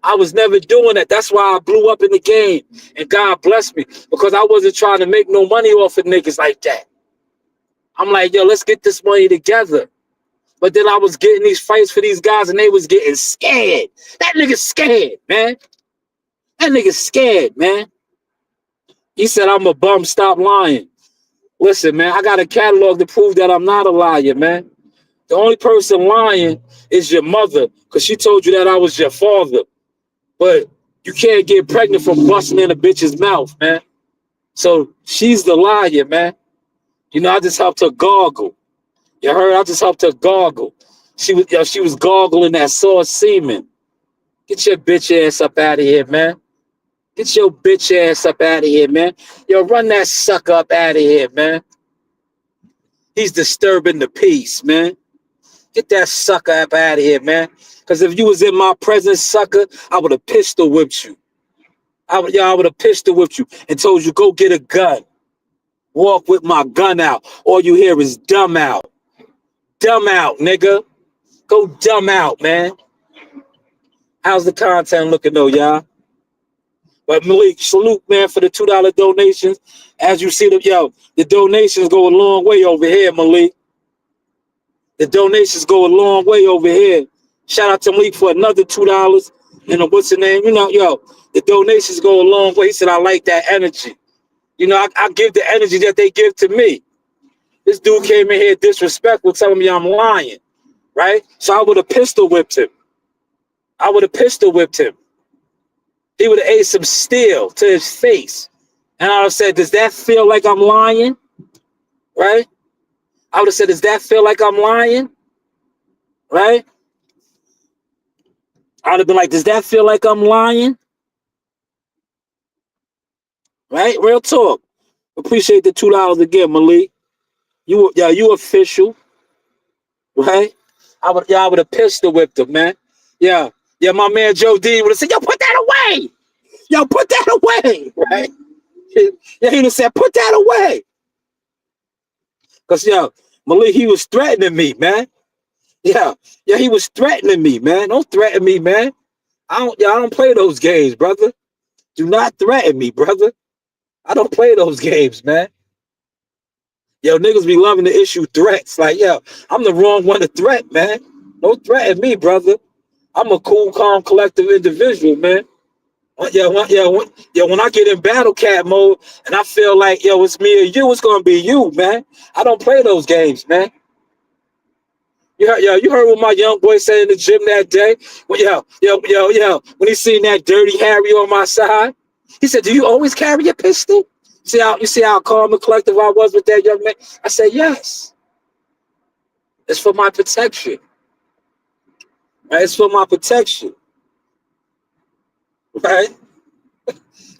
I was never doing that. That's why I blew up in the game. And God bless me. Because I wasn't trying to make no money off of niggas like that. I'm like, yo, let's get this money together. But then I was getting these fights for these guys and they was getting scared. That nigga scared, man. That nigga scared, man. He said, I'm a bum, stop lying. Listen, man, I got a catalog to prove that I'm not a liar, man. The only person lying is your mother, because she told you that I was your father. But you can't get pregnant from busting in a bitch's mouth, man. So she's the liar, man. You know, I just helped her gargle. You heard? I just helped her gargle. She was gargling that sore semen. Get your bitch ass up out of here, man. Get your bitch ass up out of here, man. Yo, run that sucker up out of here, man. He's disturbing the peace, man. Get that sucker up out of here, man. Because if you was in my presence, sucker, I would have pistol whipped you. I would have pistol whipped you and told you, go get a gun. Walk with my gun out. All you hear is dumb out. Dumb out, nigga. Go dumb out, man. How's the content looking, though, y'all? But Malik, salute, man, for the $2 donations. As you see them, yo, the donations go a long way over here, Malik. The donations go a long way over here. Shout out to Malik for another $2. And what's the name? You know, yo, the donations go a long way. He said, I like that energy. You know, I give the energy that they give to me. This dude came in here disrespectful, telling me I'm lying, right? So I would have pistol whipped him. I would have pistol whipped him. He would have ate some steel to his face. And I would have said, does that feel like I'm lying? Right? I would have said, does that feel like I'm lying? Right? I would have been like, does that feel like I'm lying? Right? Real talk. Appreciate the $2 again, Malik. You official. Right? I would have pistol whipped him, man. Yeah, my man Joe D would have said, yo, put that away. Yo, put that away. Right? Yeah, he would have said, put that away. Because, yo, Malik, he was threatening me, man. Yeah, he was threatening me, man. Don't threaten me, man. I don't play those games, brother. Do not threaten me, brother. I don't play those games, man. Yo, niggas be loving to issue threats. Like, yo, I'm the wrong one to threat, man. Don't threaten me, brother. I'm a cool, calm, collective individual, man. When I get in battle cat mode and I feel like, yo, it's me or you, it's gonna be you, man. I don't play those games, man. You heard what my young boy said in the gym that day? Well, when he seen that dirty Harry on my side, he said, do you always carry a pistol? You see how calm and collective I was with that young man? I said, yes. It's for my protection. Right? It's for my protection. Right?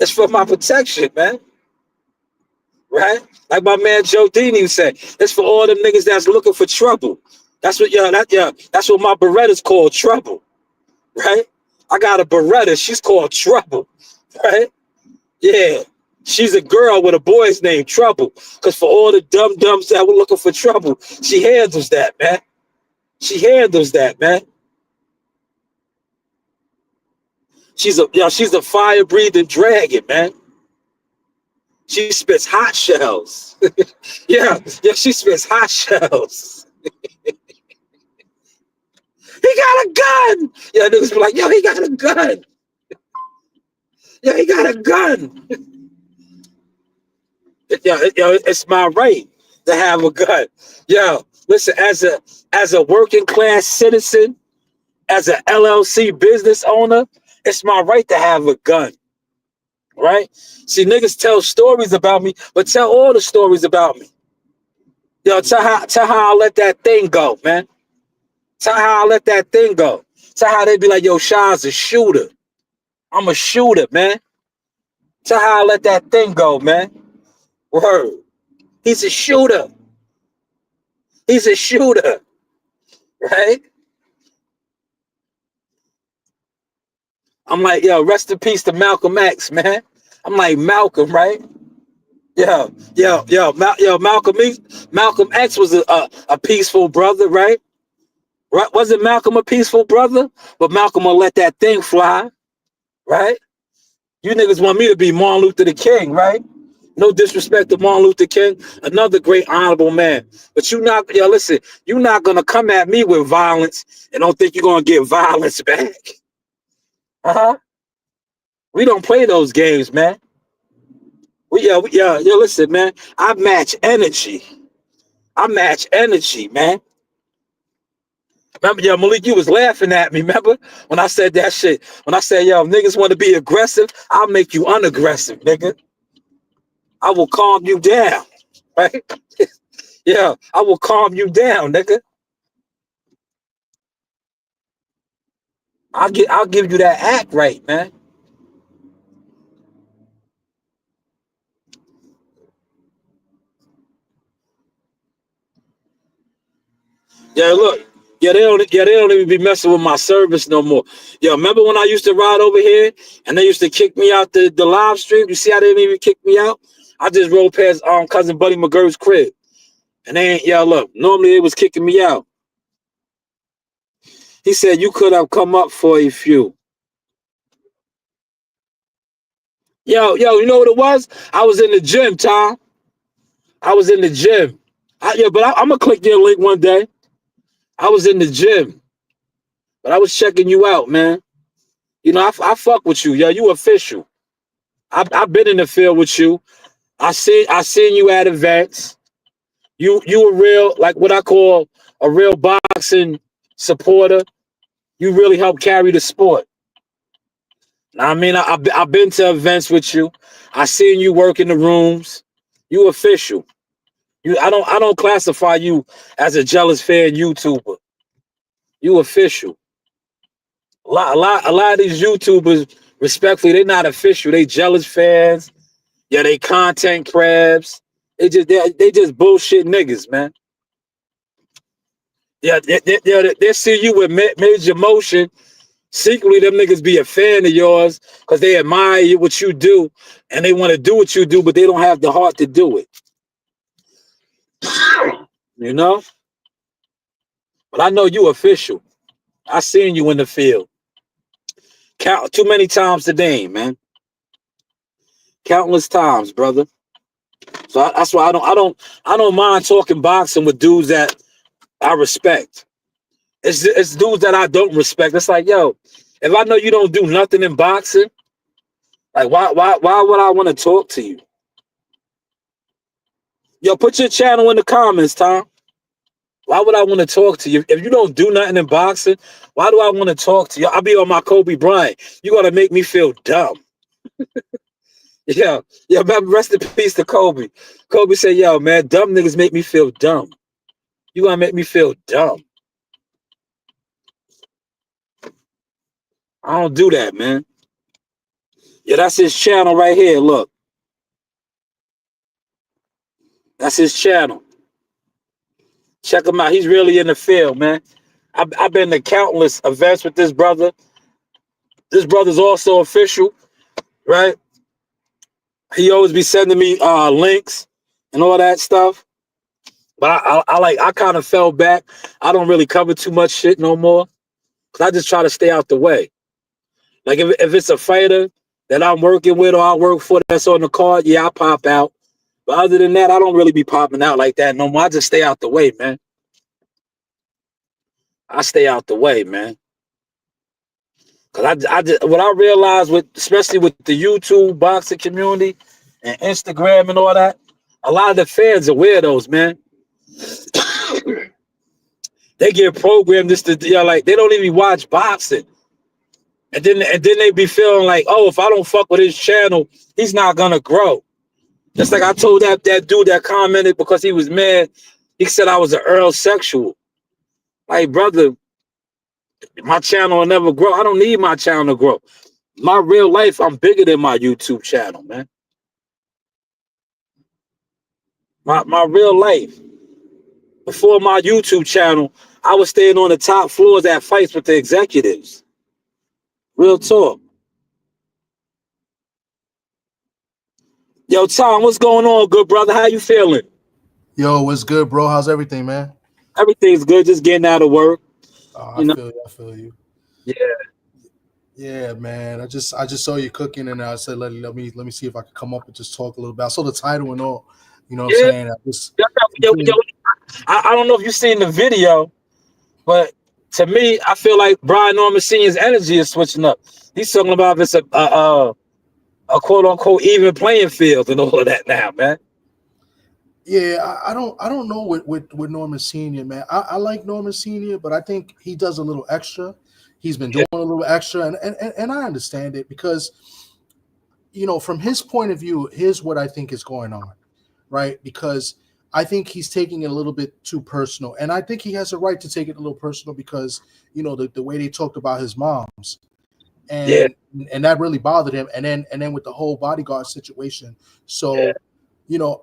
It's for my protection, man. right? Like my man Joe Dini said, it's for all them niggas that's looking for trouble. That's what that's what my Beretta's called, trouble, right? I got a Beretta, she's called Trouble, right? Yeah. She's a girl with a boy's name, Trouble. Because for all the dum-dums that were looking for trouble, she handles that, man. She handles that, man. She's a fire-breathing dragon, man. She spits hot shells. yeah, she spits hot shells. He got a gun. Yeah, niggas be like, yo, he got a gun. Yo, he got a gun. It's my right to have a gun. Yo, listen, as a working class citizen, as an LLC business owner, it's my right to have a gun. Right? See, niggas tell stories about me, but tell all the stories about me. Yo, tell how I let that thing go, man. Tell how I let that thing go. Tell how they be like, yo, Shaw's a shooter. I'm a shooter, man. Tell how I let that thing go, man. Word. He's a shooter. He's a shooter. Right? I'm like, yo, rest in peace to Malcolm X, man. I'm like, Malcolm, right? Malcolm X was a peaceful brother, right? Right? Wasn't Malcolm a peaceful brother? But Malcolm will let that thing fly, right? You niggas want me to be Martin Luther the King, right? No disrespect to Martin Luther King, another great honorable man. But listen, you're not gonna come at me with violence and don't think you're gonna get violence back. Uh-huh. We don't play those games, man. Listen, man. I match energy. Man. Remember, yo, Malik, you was laughing at me, remember? When I said that shit. When I said, yo, niggas want to be aggressive, I'll make you unaggressive, nigga. I will calm you down, right? Yeah, I will calm you down, nigga. I'll give you that act right, man. Yeah, look. They don't even be messing with my service no more. Yo, remember when I used to ride over here and they used to kick me out the live stream? You see how they didn't even kick me out? I just rolled past cousin Buddy McGurk's crib. And they ain't, look, normally they was kicking me out. He said you could have come up for a few. You know what it was? I was in the gym, Tom. I was in the gym. I'm gonna click your link one day. I was in the gym, but I was checking you out, man. You know, I fuck with you, yo. You official. I've been in the field with you. I seen you at events. You a real, like what I call a real boxing supporter. You really help carry the sport. I mean, I've been to events with you. I seen you work in the rooms. You official. I don't classify you as a jealous fan YouTuber. You official. A lot of these YouTubers, respectfully, they're not official. They jealous fans. Yeah, they content crabs. They just bullshit niggas, man. Yeah, they see you with major motion. Secretly, them niggas be a fan of yours because they admire you, what you do, and they want to do what you do, but they don't have the heart to do it. You know? But I know you official. I seen you in the field. Count too many times today, man. Countless times, brother. So that's why I don't mind talking boxing with dudes that I respect. It's dudes that I don't respect. It's like, yo, if I know you don't do nothing in boxing, like why would I want to talk to you? Yo, put your channel in the comments, Tom. Why would I want to talk to you? If you don't do nothing in boxing, why do I want to talk to you? I'll be on my Kobe Bryant. You're gonna make me feel dumb. Yeah, rest in peace to Kobe. Kobe said, yo, man, dumb niggas make me feel dumb. You gonna make me feel dumb. I don't do that, man. Yeah, that's his channel right here. Look. That's his channel. Check him out. He's really in the field, man. I've been to countless events with this brother. This brother's also official, right? He always be sending me links and all that stuff. But I kind of fell back. I don't really cover too much shit no more. Cause I just try to stay out the way. Like if it's a fighter that I'm working with or I work for that's on the card, yeah, I pop out. But other than that, I don't really be popping out like that no more. I just stay out the way, man. I stay out the way, man. Cause what I realized with, especially with the YouTube boxing community and Instagram and all that, a lot of the fans are weirdos, man. They get programmed just to, like they don't even watch boxing, and then they be feeling like, oh, if I don't fuck with his channel, he's not gonna grow. Just like I told that dude that commented because he was mad. He said I was an Earl sexual. Like, brother, my channel will never grow. I don't need my channel to grow. My real life, I'm bigger than my YouTube channel, man. My real life. Before my YouTube channel, I was staying on the top floors at fights with the executives. Real talk. Yo, Tom, what's going on, good brother? How you feeling? Yo, what's good, bro? How's everything, man? Everything's good. Just getting out of work. I feel you. Yeah. Yeah, man. I just saw you cooking, and I said, let me see if I could come up and just talk a little bit. I saw the title and all. You know what I'm saying? I don't know if you've seen the video, but to me, I feel like Brian Norman Sr.'s energy is switching up. He's talking about if it's a quote unquote even playing field and all of that now, man. Yeah, I don't know with Norman Sr., man. I like Norman Sr., but I think he does a little extra. He's been doing a little extra, and I understand it because, from his point of view, here's what I think is going on, right? Because I think he's taking it a little bit too personal, and I think he has a right to take it a little personal because, the way they talked about his moms, and that really bothered him, and then with the whole bodyguard situation. So,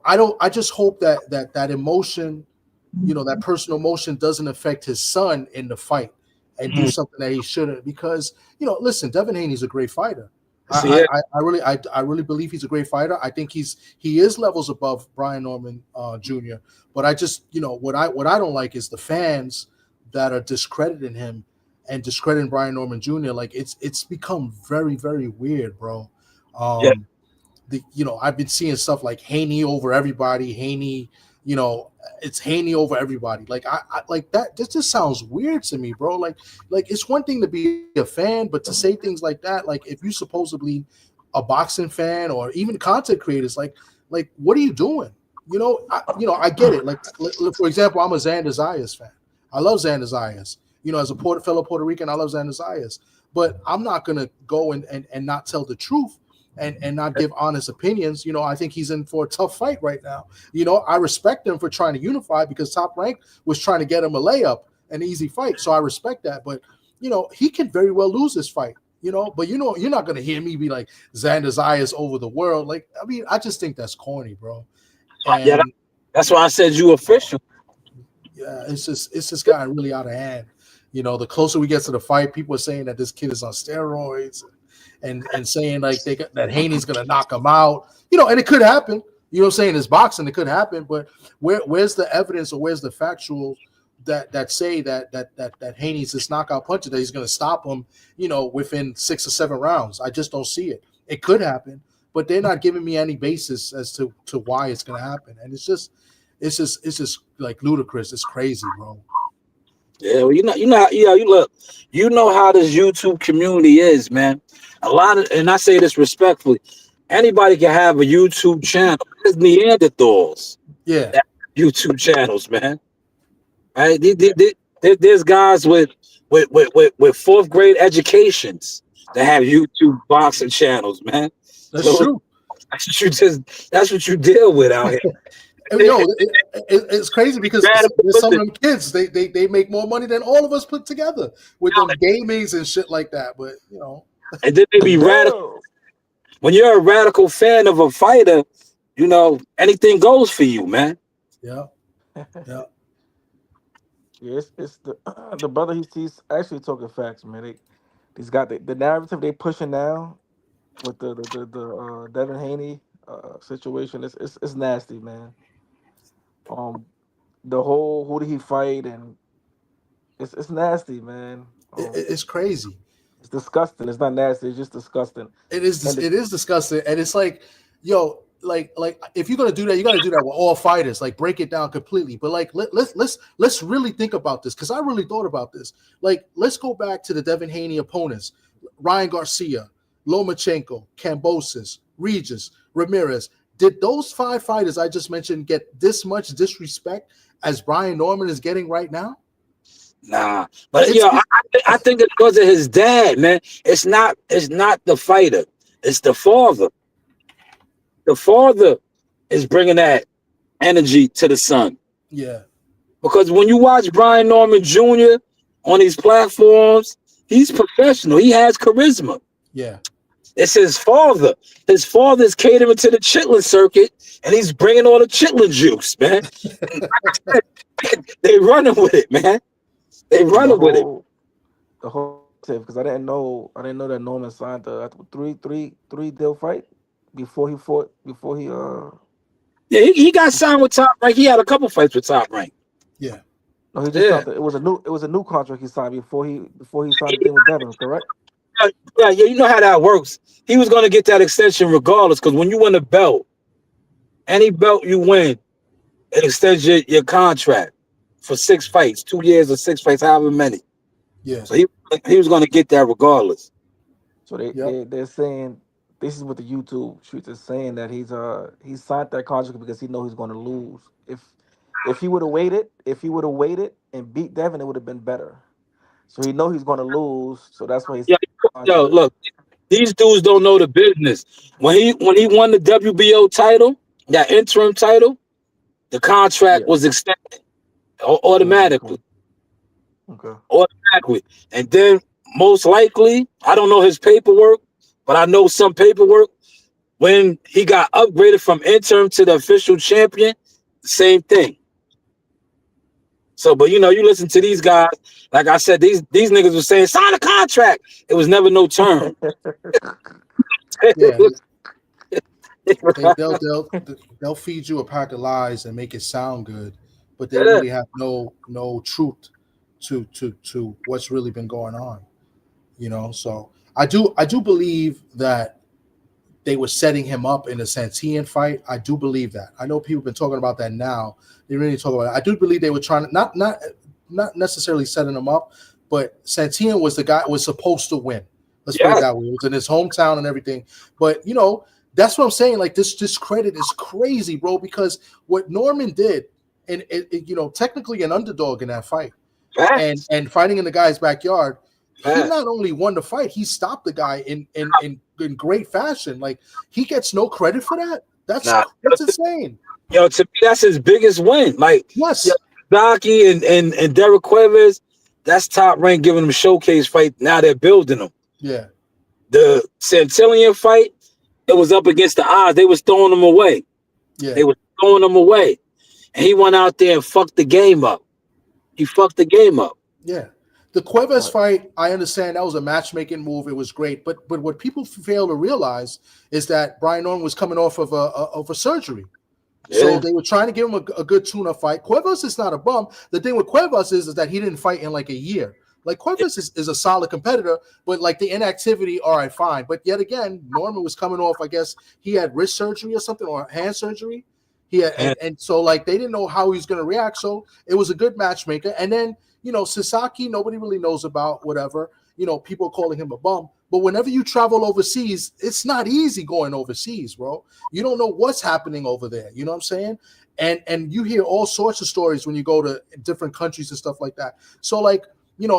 I just hope that emotion, that personal emotion doesn't affect his son in the fight and do something that he shouldn't, because, listen, Devin Haney's a great fighter. I really believe he's a great fighter. I think he is levels above Brian Norman Jr. But I just, what I don't like is the fans that are discrediting him and discrediting Brian Norman Jr. Like it's become very, very weird, bro. I've been seeing stuff like Haney over everybody. Haney, it's Haney over everybody. Like I like that. This just sounds weird to me, bro. Like it's one thing to be a fan, but to say things like that, like if you supposedly a boxing fan or even content creators, like what are you doing? I get it. Like for example, I'm a Xander Zayas fan. I love Xander Zayas. As a fellow Puerto Rican, I love Xander Zayas. But I'm not gonna go and not tell the truth. And not give honest opinions. I think he's in for a tough fight right now. I respect him for trying to unify because Top Rank was trying to get him a layup, an easy fight. So I respect that. But, he can very well lose this fight, but you're not going to hear me be like Xander Zayas over the world. Like, I mean, I just think that's corny, bro. And, that's why I said you official. Yeah, it's just gotten really out of hand. The closer we get to the fight, people are saying that this kid is on steroids. And saying like that Haney's gonna knock him out, and it could happen. You know what I'm saying? It's boxing, it could happen, but where's the evidence or where's the factual that say that Haney's this knockout puncher that he's gonna stop him, within 6 or 7 rounds? I just don't see it. It could happen, but they're not giving me any basis as to why it's gonna happen, and it's just like ludicrous. It's crazy, bro. Yeah, well, you know how this YouTube community is, man. A lot of, and I say this respectfully, anybody can have a YouTube channel. There's Neanderthals. Yeah, YouTube channels, man. Right? There's guys with 4th grade educations that have YouTube boxing channels, man. That's true. That's what you deal with out here. It's crazy because some of them kids they make more money than all of us put together with them gamings and shit like that. But and then they be radical. When you're a radical fan of a fighter, anything goes for you, man. Yeah, yeah. Yeah, it's the the brother he's actually talking facts, man. He's got the narrative they pushing now with the Devin Haney situation. It's nasty, man. Um, the whole who did he fight and it's nasty, man. It's crazy. It's disgusting. It's not nasty. It's just disgusting. And It is disgusting, and it's like, yo, like if you're gonna do that, you got to do that with all fighters. Like break it down completely. But like let's really think about this because I really thought about this. Like let's go back to the Devin Haney opponents: Ryan Garcia, Lomachenko, Kambosos, Regis, Ramirez. Did those 5 fighters I just mentioned get this much disrespect as Brian Norman is getting right now? Nah, but It's I think it's because of his dad, man. It's not the fighter, it's the father. The father is bringing that energy to the son. yeah, Because when you watch Brian Norman Jr. on these platforms, he's professional. He has charisma. yeah. It's his father. His father's catering to the chitlin circuit, and he's bringing all the chitlin juice, man. They running with it, man. They the running with it. whole because I didn't know that Norman signed a three deal fight before he Yeah, he got signed with Top Rank. He had a couple fights with Top Rank. Yeah. no, he just Yeah. signed it was a new contract he signed before he signed the thing with Devin, correct? Yeah, you know how that works. He was going to get that extension regardless, because when you win a belt, any belt you win, it extends your contract for 6 fights, 2 years or 6 fights, however many. Yeah. So he was going to get that regardless. So Yep. they're saying this is what the YouTube streets is saying that he signed that contract because he know he's going to lose. If he would have waited and beat Devin, it would have been better. So he know he's going to lose, so that's why he's Yeah, yo, contract. look, these dudes don't know the business. When he won the WBO title, that interim title, the contract Yeah. was extended Okay. automatically. Okay. Automatically. And then most likely, I don't know his paperwork, but I know some paperwork. When he got upgraded from interim to the official champion, same thing. So, but you listen to these guys, like I said, these niggas were saying, sign a contract. It was never no term. Yeah. They'll feed you a pack of lies and make it sound good, but they Yeah. really have no truth to what's really been going on. So I do believe that they were setting him up in a Santian fight. I do believe that. I know people have been talking about that now. They really talk about it. I do believe they were trying to not necessarily setting him up, but Santian was the guy was supposed to win. Let's put it Yeah. that way. It was in his hometown and everything. But that's what I'm saying. Like this discredit is crazy, bro, because what Norman did, and technically an underdog in that fight, and Facts. and fighting in the guy's backyard, he Facts. not only won the fight, he stopped the guy in great fashion. Like he gets no credit for that. That's Nah. that's insane. To me, that's his biggest win. Like, Yes. Docky and Derek Cuevas, that's Top Rank giving them showcase fight. Now they're building them. Yeah. The Santillion fight, it was up against the odds. They was throwing them away. Yeah. They was throwing them away. And he went out there and fucked the game up. He fucked the game up. Yeah. The Cuevas Right. fight, I understand that was a matchmaking move. It was great, but what people fail to realize is that Brian Norman was coming off of a surgery. So Yeah. they were trying to give him a good tune-up fight. Cuevas is not a bum. The thing with Cuevas is that he didn't fight in like a year. Like Cuevas is a solid competitor, but like the inactivity, all right, fine. But yet again, Norman was coming off, I guess he had wrist surgery or something, or hand surgery. He had, and so like they didn't know how he was going to react. So it was a good matchmaker. And then Sasaki, nobody really knows about, whatever. People are calling him a bum. But whenever you travel overseas, it's not easy going overseas, bro. You don't know what's happening over there. You know what I'm saying? And you hear all sorts of stories when you go to different countries and stuff like that. So like,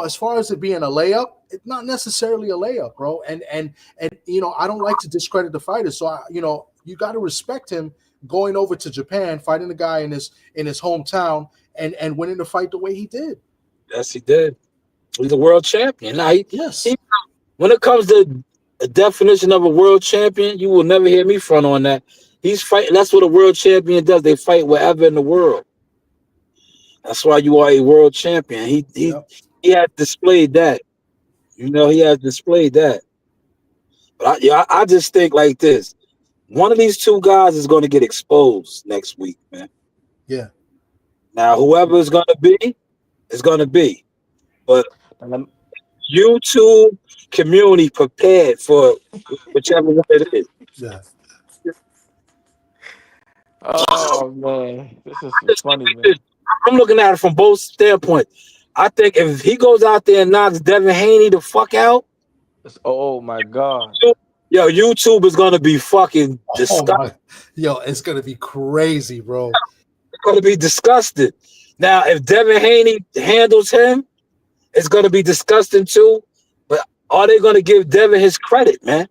as far as it being a layup, it's not necessarily a layup, bro. And I don't like to discredit the fighter. So you got to respect him going over to Japan, fighting the guy in his hometown and winning the fight the way he did. Yes, he did. He's a world champion. Now, Yes. when it comes to a definition of a world champion, you will never hear me front on that. He's fighting. That's what a world champion does. They fight wherever in the world. That's why you are a world champion. Yep. He has displayed that. You know, he has displayed that. But I just think like this. One of these two guys is going to get exposed next week, man. Yeah. Now, whoever it's going to be, is going to be. But And lem- YouTube community prepared for whichever one it is. Yeah. oh man, this is Just think funny, like this. man. I'm looking at it from both standpoints. I think if he goes out there and knocks Devin Haney the fuck out, Oh my god. yo, YouTube is gonna be fucking Oh disgusted. my, yo, it's gonna be crazy, bro. It's gonna be disgusted. Now, if Devin Haney handles him, it's gonna be disgusting too. But are they gonna give Devin his credit, man?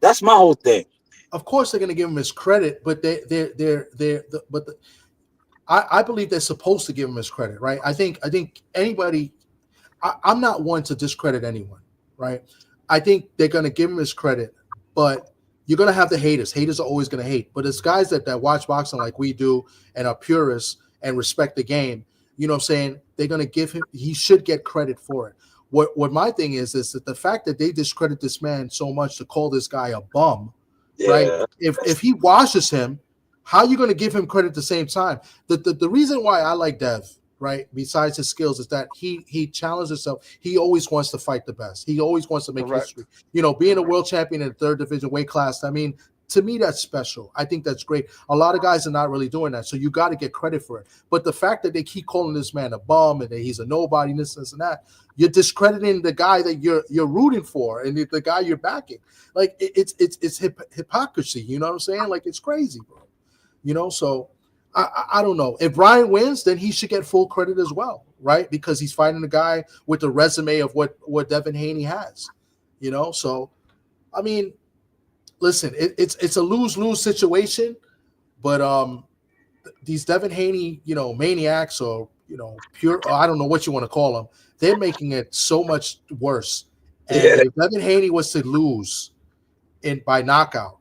That's my whole thing. Of course, they're gonna give him his credit, but I believe they're supposed to give him his credit, right? I think anybody. I'm not one to discredit anyone, right? I think they're gonna give him his credit, but you're gonna have the haters. Haters are always gonna hate, but it's guys that watch boxing like we do and are purists and respect the game. You know what I'm saying? They're gonna give him. He should get credit for it. What my thing is that the fact that they discredit this man so much to call this guy a bum, right? Yeah, If he washes him, how are you going to give him credit at the same time? The reason why I like Dev, right, besides his skills, is that he challenged himself. He always wants to fight the best. He always wants to make Correct. history. You know, being a world champion in the third division weight class, I mean, to me, that's special. I think that's great. A lot of guys are not really doing that, so you got to get credit for it. But the fact that they keep calling this man a bum and that he's a nobody, this and that, you're discrediting the guy that you're rooting for and the guy you're backing. Like it's hypocrisy. You know what I'm saying? Like it's crazy, bro. You know, so I don't know. If Brian wins, then he should get full credit as well, right? Because he's fighting a guy with the resume of what Devin Haney has. You know, so I mean, listen, it's a lose-lose situation, but these Devin Haney, you know, maniacs or pure, or I don't know what you want to call them, they're making it so much worse. And yeah, if Devin Haney was to lose by knockout,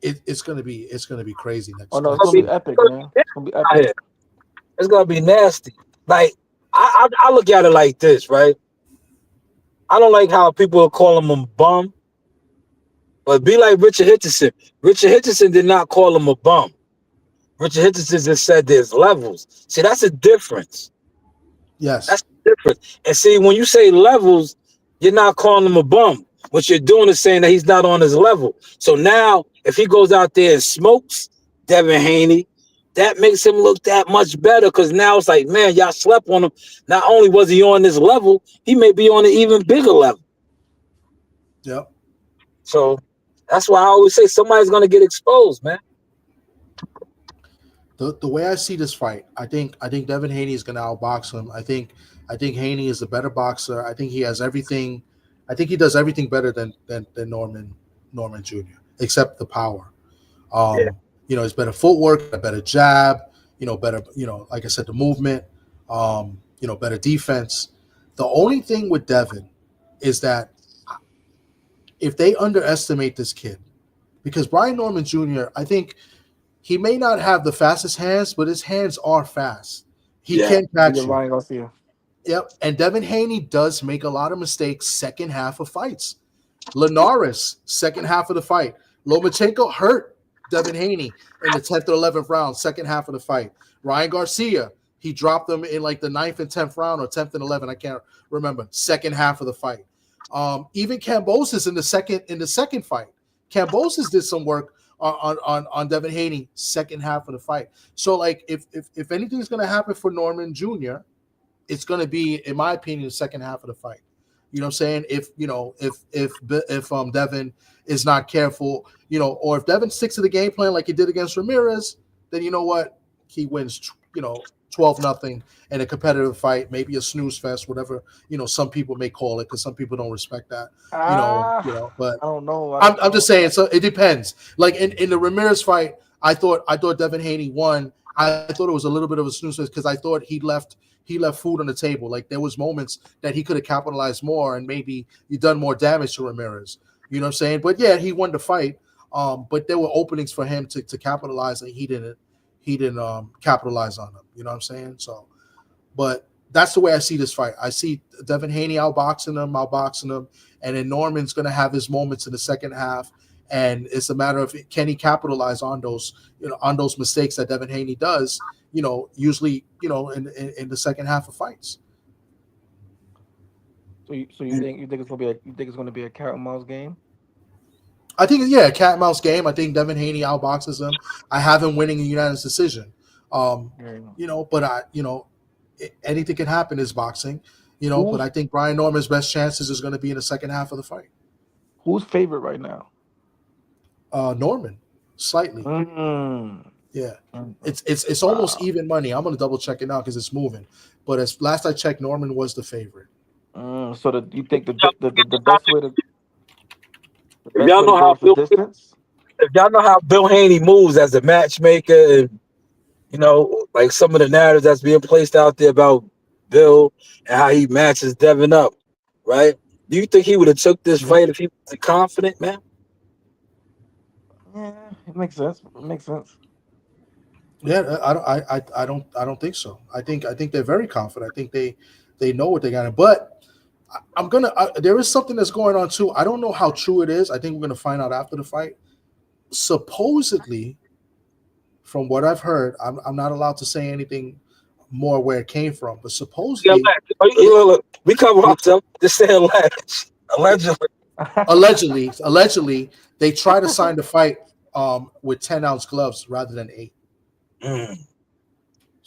it's gonna be crazy Oh next no, it's it's gonna next. be epic, man. It's gonna be gonna be epic. it's gonna be nasty. Like I look at it like this, right? I don't like how people call him a bum, but be like Richard Hitchison. Richard Hitchison did not call him a bum. Richard Hitchison just said there's levels. See, that's a difference. Yes. That's the difference. And see, when you say levels, you're not calling him a bum. What you're doing is saying that he's not on his level. So now, if he goes out there and smokes Devin Haney, that makes him look that much better because now it's like, man, y'all slept on him. Not only was he on this level, he may be on an even bigger level. Yep. So that's why I always say somebody's going to get exposed, man. The way I see this fight, I think Devin Haney is going to outbox him. I think Haney is the better boxer. I think he has everything. I think he does everything better than Norman Jr. except the power. Yeah. You know, it's better footwork, a better jab. You know, better. You know, like I said, the movement. You know, better defense. The only thing with Devin is that if they underestimate this kid, because Brian Norman Jr., I think he may not have the fastest hands, but his hands are fast. He Yeah. can catch Look at you. Ryan Garcia. Yep. And Devin Haney does make a lot of mistakes second half of fights. Linares, second half of the fight. Lomachenko hurt Devin Haney in the 10th or 11th round, second half of the fight. Ryan Garcia, he dropped them in like the 9th and 10th round or 10th and 11th. I can't remember. Second half of the fight. Even Cambosis in the second fight. Cambosis did some work on Devin Haney second half of the fight. So like if anything's gonna happen for Norman Jr., it's gonna be, in my opinion, the second half of the fight. You know what I'm saying? If Devin is not careful, you know, or if Devin sticks to the game plan like he did against Ramirez, then you know what? He wins, 12-0 in a competitive fight, maybe a snooze fest, whatever, some people may call it, because some people don't respect that. But I don't know. I'm just saying, so it depends. Like in the Ramirez fight, I thought Devin Haney won. I thought it was a little bit of a snooze fest because I thought he left food on the table. Like there was moments that he could have capitalized more and maybe he done more damage to Ramirez. You know what I'm saying? But yeah, he won the fight. But there were openings for him to capitalize, and he didn't capitalize on them. You know what I'm saying? So But that's the way I see this fight. I see Devin Haney outboxing him, and then Norman's going to have his moments in the second half, and it's a matter of can he capitalize on those, on those mistakes that Devin Haney does, usually, in the second half of fights. So you think it's gonna be a cat and mouse game? I think, yeah, cat and mouse game. I think Devin Haney outboxes him. I have him winning a unanimous decision. But anything can happen is boxing, but I think Brian Norman's best chances is going to be in the second half of the fight. Who's favorite right now? Norman, slightly. Yeah, it's almost even money. I'm going to double check it now because it's moving. But as last I checked, Norman was the favorite. So you think the best way to if y'all know how distance? If y'all know how Bill Haney moves as a matchmaker, and like some of the narratives that's being placed out there about Bill and how he matches Devin up, right? Do you think he would have took this fight if he was confident, man? Yeah, it makes sense. Yeah, I don't think so. I think they're very confident. I think they know what they got. But there is something that's going on too. I don't know how true it is. I think we're gonna find out after the fight. Supposedly, from what I've heard, I'm not allowed to say anything more where it came from, but supposedly, we cover ourselves. Just say allegedly, they try to sign the fight with 10-ounce gloves rather than 8.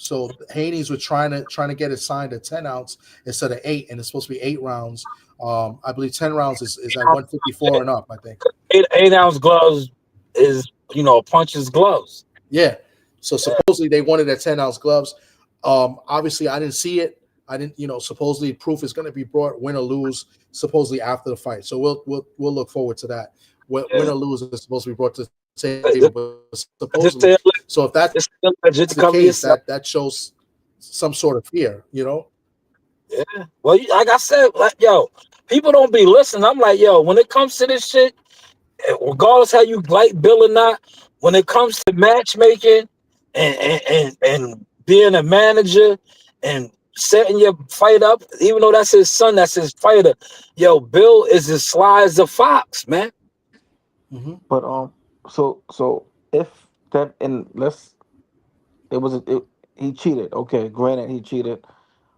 So Haney's were trying to get it signed at 10-ounce instead of 8, and it's supposed to be 8 rounds. I believe 10 rounds is at 154 and up. I think 8-ounce gloves is puncher's gloves. Yeah. So supposedly they wanted at 10-ounce gloves. Obviously I didn't see it. I didn't. Supposedly proof is going to be brought, win or lose, supposedly after the fight. So we'll look forward to that. Win or lose is supposed to be brought to the table. Supposedly. So if that's the case, that shows some sort of fear. Yeah. Well, like I said, people don't be listening. I'm like, when it comes to this shit, regardless how you like Bill or not, when it comes to matchmaking and being a manager and setting your fight up, even though that's his son, that's his fighter, Bill is as sly as a fox, man. Mm-hmm. But so if that, and he cheated. Okay, granted he cheated.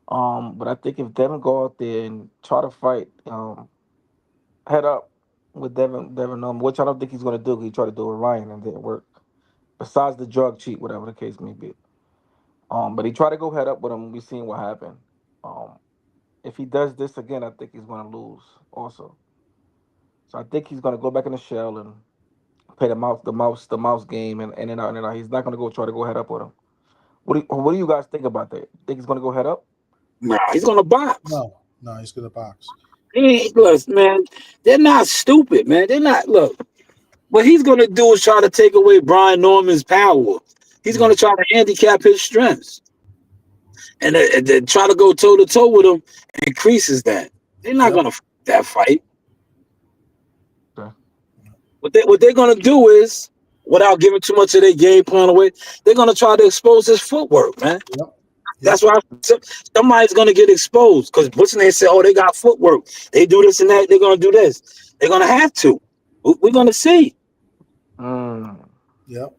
But I think if Devin go out there and try to fight head up with Devin, which I don't think he's gonna do. He tried to do it with Ryan and didn't work. Besides the drug cheat, whatever the case may be. But he tried to go head up with him. We seen what happened. If he does this again, I think he's gonna lose also. So I think he's gonna go back in the shell and play the mouse game, and then he's not gonna try to go head up with him. What do you guys think about that? Think he's gonna go head up? Nah, he's gonna box. No, he's gonna box. Look, man, they're not stupid, man. They're not. Look, what he's gonna do is try to take away Brian Norman's power. He's gonna try to handicap his strengths, and then try to go toe to toe with him. Increases that. They're not gonna fight that fight. Okay. What they're gonna do is, without giving too much of their game plan away, they're gonna try to expose his footwork, man. Yep. That's why somebody's gonna get exposed, because what's they say? Oh, they got footwork. They do this and that. They're gonna do this. They're gonna have to. We're gonna see. Yep.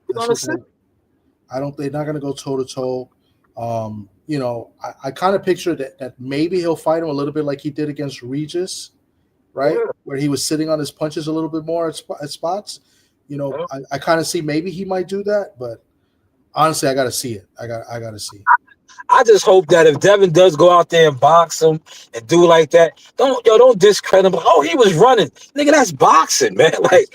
They're not gonna go toe to toe. I kind of picture that maybe he'll fight him a little bit like he did against Regis, right? Yeah. Where he was sitting on his punches a little bit more at spots. I kind of see maybe he might do that, but honestly, I got to see it. I got to see. I just hope that if Devin does go out there and box him and do like that, don't discredit him. Oh, he was running, nigga. That's boxing, man. Like,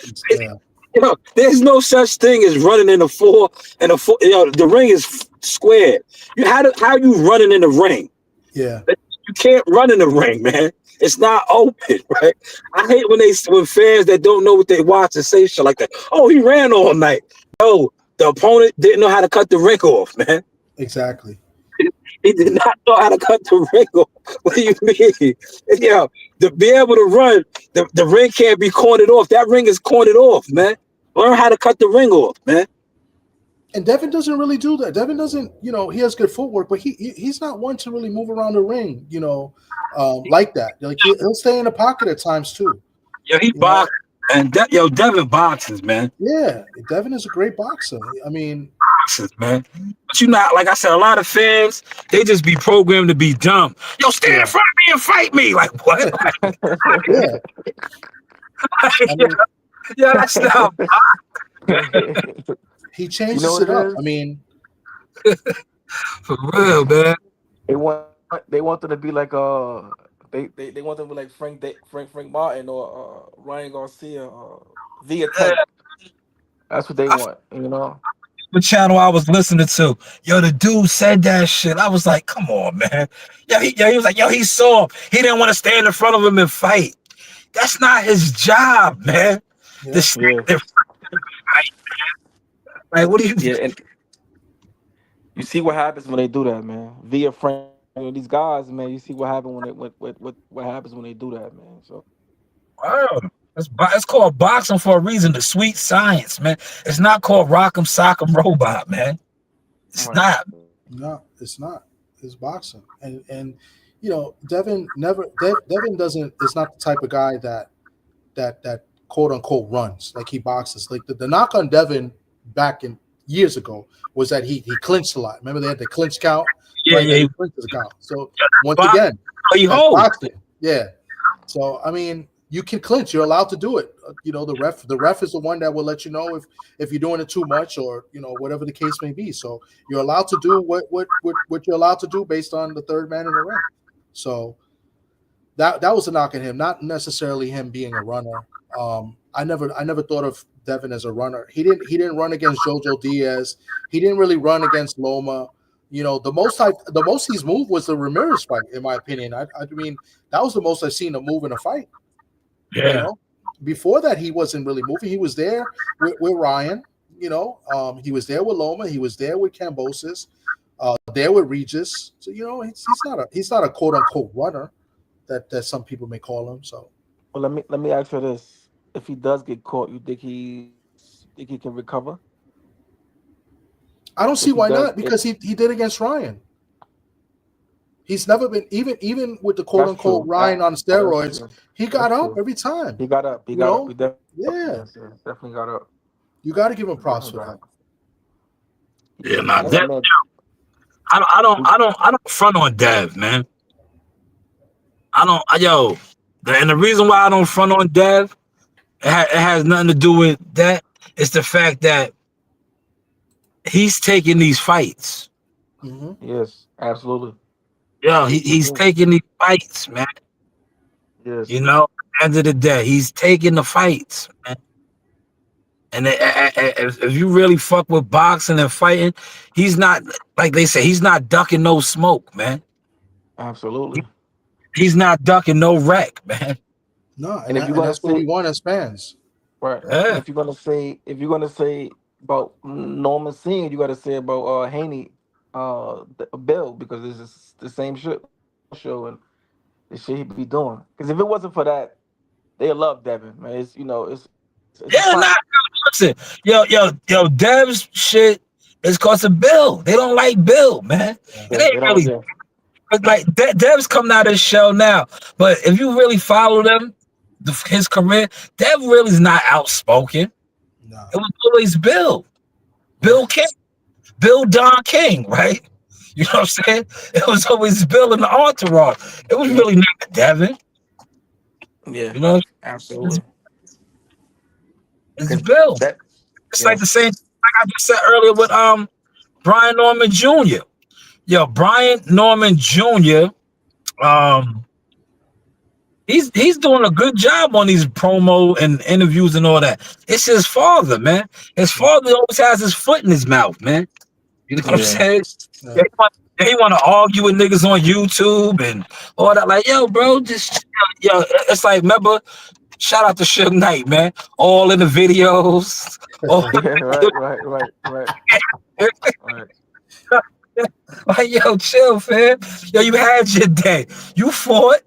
there's no such thing as running in a four. The ring is squared. How you running in the ring? Yeah, you can't run in the ring, man. It's not open, right? I hate when fans that don't know what they watch and say shit like that. Oh, he ran all night. No, the opponent didn't know how to cut the ring off, man. Exactly. He did not know how to cut the ring off. What do you mean? To be able to run, the ring can't be cornered off. That ring is cornered off, man. Learn how to cut the ring off, man. And Devin doesn't really do that. Devin doesn't, he has good footwork, but he's not one to really move around the ring, like that. Like he'll stay in the pocket at times too. Yo, he You know, boxes, and Devin boxes, man. yeah, Devin is a great boxer. I mean, Boxes, man. But you not like I said, a lot of fans they just be programmed to be dumb. Yo, stand in yeah, front of me and fight me. Like what? yeah. I mean, Yeah, that's not he You know changes what it it up. is? I mean, for real, man. They want them to be like they want them to be like Frank Martin or Ryan Garcia via Yeah, type. That's what they I want, you know. the channel I was listening to. Yo, the dude said that shit. I was like, come on, man. He was like, yo, he saw him. He didn't want to stand in front of him and fight. That's not his job, man. To yeah, stand Yeah, in front of fight. Like, what do you yeah, and you see what happens when they do that, man. Via Frank, these guys, man. You see what happens when they what happens when they do that, man. So wow. It's called boxing for a reason, the sweet science, man. It's not called Rock'em Sock'em Robot, man. It's right, not. no, it's not. It's boxing, and Devin doesn't is not the type of guy that quote unquote runs like he boxes. Like the knock on Devin back in years ago was that he clinched a lot. Remember they had the clinch count, Yeah, right? yeah. That he clinched the count. So once Box, again, he that's holds. boxing. Yeah. So I mean, you can clinch. You're allowed to do it. The ref is the one that will let you know if you're doing it too much or whatever the case may be. So you're allowed to do what you're allowed to do based on the third man in the ring. So that was a knock at him, not necessarily him being a runner. I never thought of Devin as a runner. He didn't run against Jojo Diaz. He didn't really run against Loma. The most he's moved was the Ramirez fight, in my opinion. I mean, that was the most I've seen him move in a fight. You Yeah. know, before that he wasn't really moving. He was there with Ryan. He was there with Loma. He was there with Cambosis. There with Regis. So he's not a quote unquote runner that some people may call him. So well, let me ask you this: if he does get caught, you think he can recover? I don't see If he why does, not, because he did against Ryan. He's never been even with the quote that's unquote true. Ryan on That's steroids. true. He That's got up true. every time. He got up. He You got up. He know, definitely got up. yeah, Yes, yes, definitely got up. you got to give him He props definitely for got that. up. Yeah, Yeah, nah, man. That Dev, man. I don't front on Dev, man. I don't yo. And the reason why I don't front on Dev, it has nothing to do with that. It's the fact that he's taking these fights. Hmm. Yes, absolutely. Yo, he's Yes, taking these fights, man. yes, You know, at the end of the day, he's taking the fights, man. And if you really fuck with boxing and fighting, he's not, like they say, he's not ducking no smoke, man. absolutely. He's not ducking no wreck, man. No, And and if that, you're and gonna that's what we say want as fans. right, and Yeah, if you're gonna say about Norman Singh, you got to say about Haney, Bill, because it's just the same shit show and the shit he be doing. Because if it wasn't for that, they love Devin, man. It's a yeah, fight. nah, listen, yo, Dev's shit is cause of Bill. They don't like Bill, man. Yeah. It Yeah, ain't they don't. really Yeah, like Dev's coming out of his shell now. But if you really follow them, his career, Dev really is not outspoken. No. It was always Bill. yeah, Bill King. Bill Don King, right? You know what I'm saying? It was always Bill in the entourage. It was Yeah. really not Devin. yeah, You know, it's, absolutely. it's Because Bill. that, It's like yeah, the same like I just said earlier with Brian Norman Jr. Yo, Brian Norman Jr. Um he's doing a good job on these promo and interviews and all that. It's his father, man. His father always has his foot in his mouth, man. You know what I'm yeah, saying? Yeah. They want to argue with niggas on YouTube and all that. Like, yo, bro, just it's like, remember, shout out to Suge Knight, man. All in the videos. All yeah. Right. Right. like, yo, chill, fam. Yo, you had your day. You fought.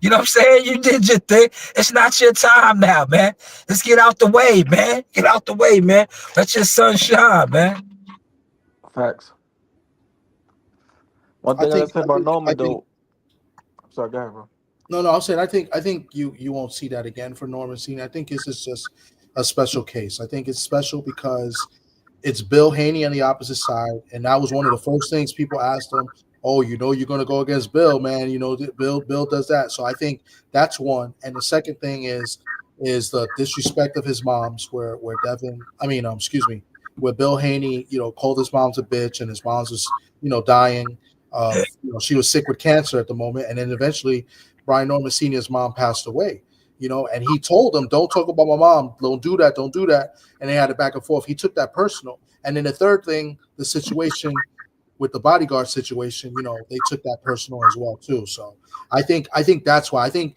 You know what I'm saying? You did your thing. It's not your time now, man. Let's get out the way, man. Get out the way, man. Let your sun shine, man. Facts. One I thing I think, said I about think, I Norman think. though. I'm sorry, go ahead, bro. No, no, I'm saying I think you won't see that again for Norman Senior. I think this is just a special case. I think it's special because it's Bill Haney on the opposite side, and that was one of the first things people asked him. Oh, you're going to go against Bill, man. Bill does that. So I think that's one. And the second thing is the disrespect of his moms, where Devin, excuse me, where Bill Haney, called his mom's a bitch, and his mom's was, dying of, she was sick with cancer at the moment, and then eventually Brian Norman Senior's mom passed away. And he told him, "Don't talk about my mom. Don't do that. Don't do that." And they had it back and forth. He took that personal. And then the third thing, the situation with the bodyguard situation, they took that personal as well too. So I think that's why. I think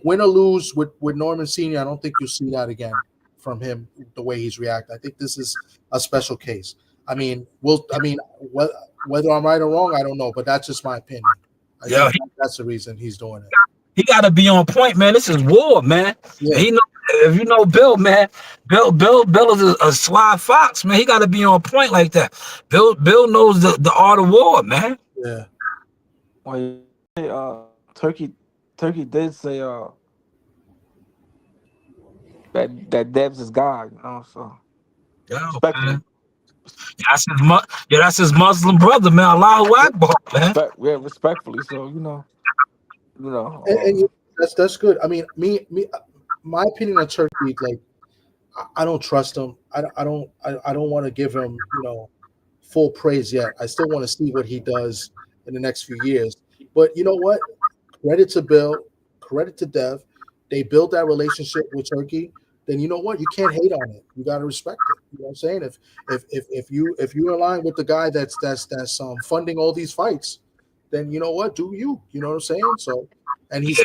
win or lose with Norman Senior, I don't think you'll see that again from him. The way he's reacting, I think this is a special case. Whether I'm right or wrong, I don't know, but that's just my opinion. I Yeah, think that's the reason he's doing it. he got to be on point, man. This is war, man. Yeah. And if you know Bill, man, Bill is a sly fox, man. He got to be on point like that. Bill knows the art of war, man. Yeah. Well, Turkey did say that Dev's his God, So Yeah, respectfully, man. That's his Muslim brother, man. Allahu Akbar, man. respectfully. So And that's good. I mean, my opinion on Turkey, like, I don't trust him. I don't want to give him, full praise yet. I still want to see what he does in the next few years. But you know what? Credit to Bill, credit to Dev. They built that relationship with Turkey. Then you know what? You can't hate on it. You got to respect it. You know what I'm saying? If you're aligned with the guy that's funding all these fights, then you know what? Do you? You know what I'm saying? So, and he's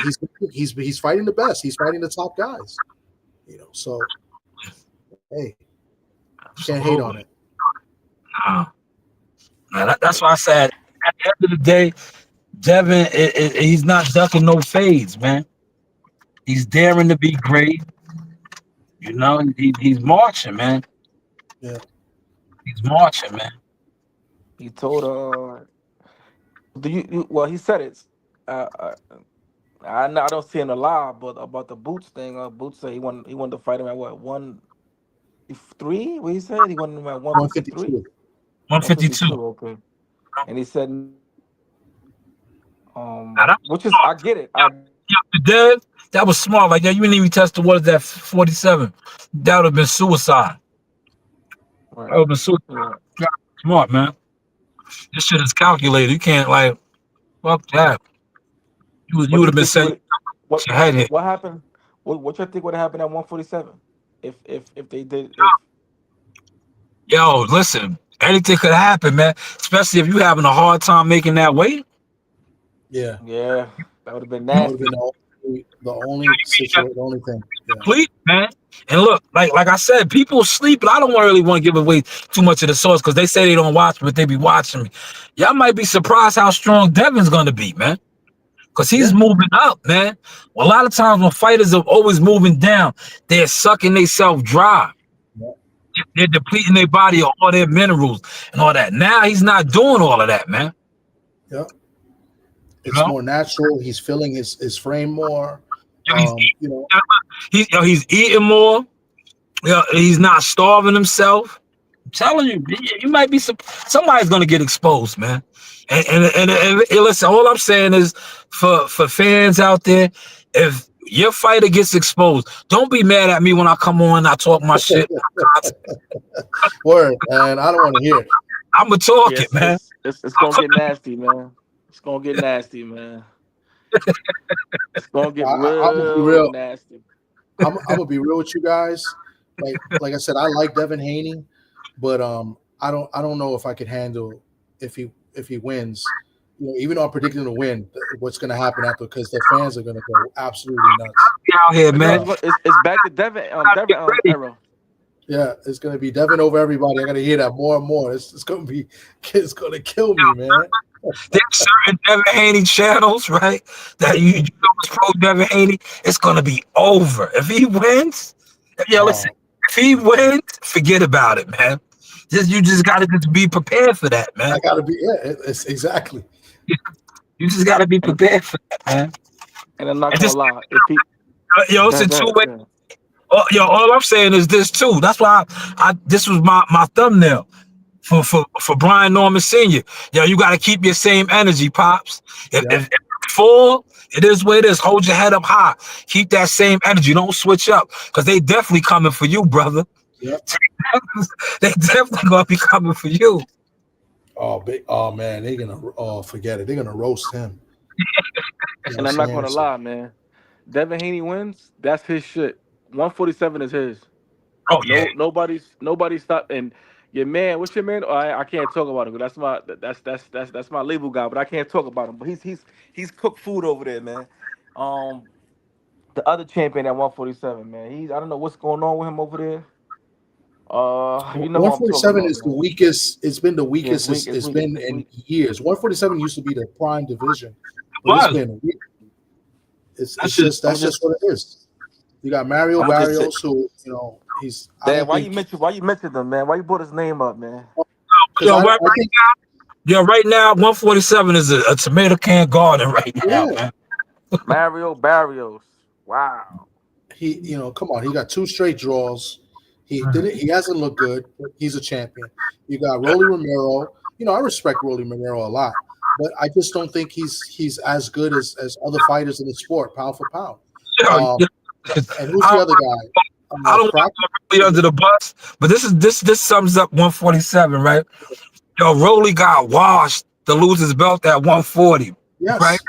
fighting the best. He's fighting the top guys. So hey, you can't hate on it. That's why I said at the end of the day, Devin, he's not ducking no fades, man. He's daring to be great. He's marching, man. Yeah. He's marching, man. he told well, he said it. I don't see in the law, but about the Boots thing. Boots said he wanted to fight him at what 153? What he said he wanted him at 153. 152. 152. Okay. And he said, Now, which is I get it. the Dev, that was smart. Like, yeah, you didn't even test the waters at 47. That would have been suicide. Right. That would have been suicide. Yeah. Smart, man. This shit is calculated. You can't, like, fuck that. You would have been saying what your head hit. what happened? What you think would have happened at 147 if they did? Yo, listen, anything could happen, man. Especially if you having a hard time making that weight. Yeah. Yeah, that would have been That would nasty. have been the only situation, the only thing. Yeah. Complete, man. And look, like I said, people sleep, but I don't really want to give away too much of the source because they say they don't watch, but they be watching me. Y'all might be surprised how strong Devin's gonna be, man. Because he's moving up, man. Well, a lot of times when fighters are always moving down, they're sucking themselves dry. Yeah. They're depleting their body of all their minerals and all that. Now he's not doing all of that, man. Yeah. It's more natural. He's feeling his frame more. He's eating more. He's not starving himself. I'm telling you, you might be somebody's gonna get exposed, man. And listen, all I'm saying is for fans out there, if your fighter gets exposed, don't be mad at me when I come on and I talk my shit. Word, man. I don't want to hear it. I'm gonna talk it, man. It's gonna get nasty, man. It's gonna get nasty, man. It's gonna get real nasty. I'm gonna be real with you guys. Like I said, I like Devin Haney, but I don't know if I could handle if he wins. Even though I'm predicting to win, what's going to happen after? Because the fans are going to go absolutely nuts. Get out here, man. It's back to Devin era. Yeah, it's going to be Devin over everybody. I got to hear that more and more. It's going to kill me, man. There's certain Devin Haney channels, right? That you know is pro Devin Haney. It's going to be over if he wins. Listen. If he wins, forget about it, man. You just gotta just be prepared for that, man. I gotta be. Yeah, it's exactly. You just gotta be prepared for that, man. And I'm not And gonna just lie, if he yo, it's a go two ahead, way. go ahead. Yo, all I'm saying is this too. That's why I this was my thumbnail for Brian Norman Sr. Yo, you got to keep your same energy, pops. Yeah, If it's full, it is what it is. Hold your head up high. Keep that same energy. Don't switch up because they definitely coming for you, brother. yeah. They definitely gonna be coming for you. Oh, oh man, they're gonna. Oh, forget it. They're gonna roast him. You know And what I'm I'm not saying? gonna So, lie, man. Devin Haney wins. That's his shit. 147 is his. Oh yeah, No, nobody's stop. And your man, what's your man? Oh, I can't talk about him. 'Cause that's my label guy. But I can't talk about him. But he's cooked food over there, man. Um, the other champion at 147, man. I don't know what's going on with him over there. You know who I'm talking 147 about, is the man. weakest. It's been the Yeah, weakest it's it's weak, been it's in weak. years. 147 used to be the prime division, it but it's was. been weak. That's just That's just what it is. You got Mario I'm just saying. Barrios, who he's. I Man, don't why you think mention why you mentioned them, man? Why you brought his name up, man? because yo, I think right now 147 is a tomato can garden right now, yeah man. Mario Barrios. Wow. come on, he got two straight draws. He hasn't looked good, but he's a champion. You got Rolly Romero. I respect Rolly Romero a lot, but I just don't think he's as good as other fighters in the sport, pound for pound. Yo, Um, yo, and who's I, the other guy? I don't want Crockett. to be under the bus, but this sums up 147, right? Yo, Rolly got washed to lose his belt at 140, right? Yes,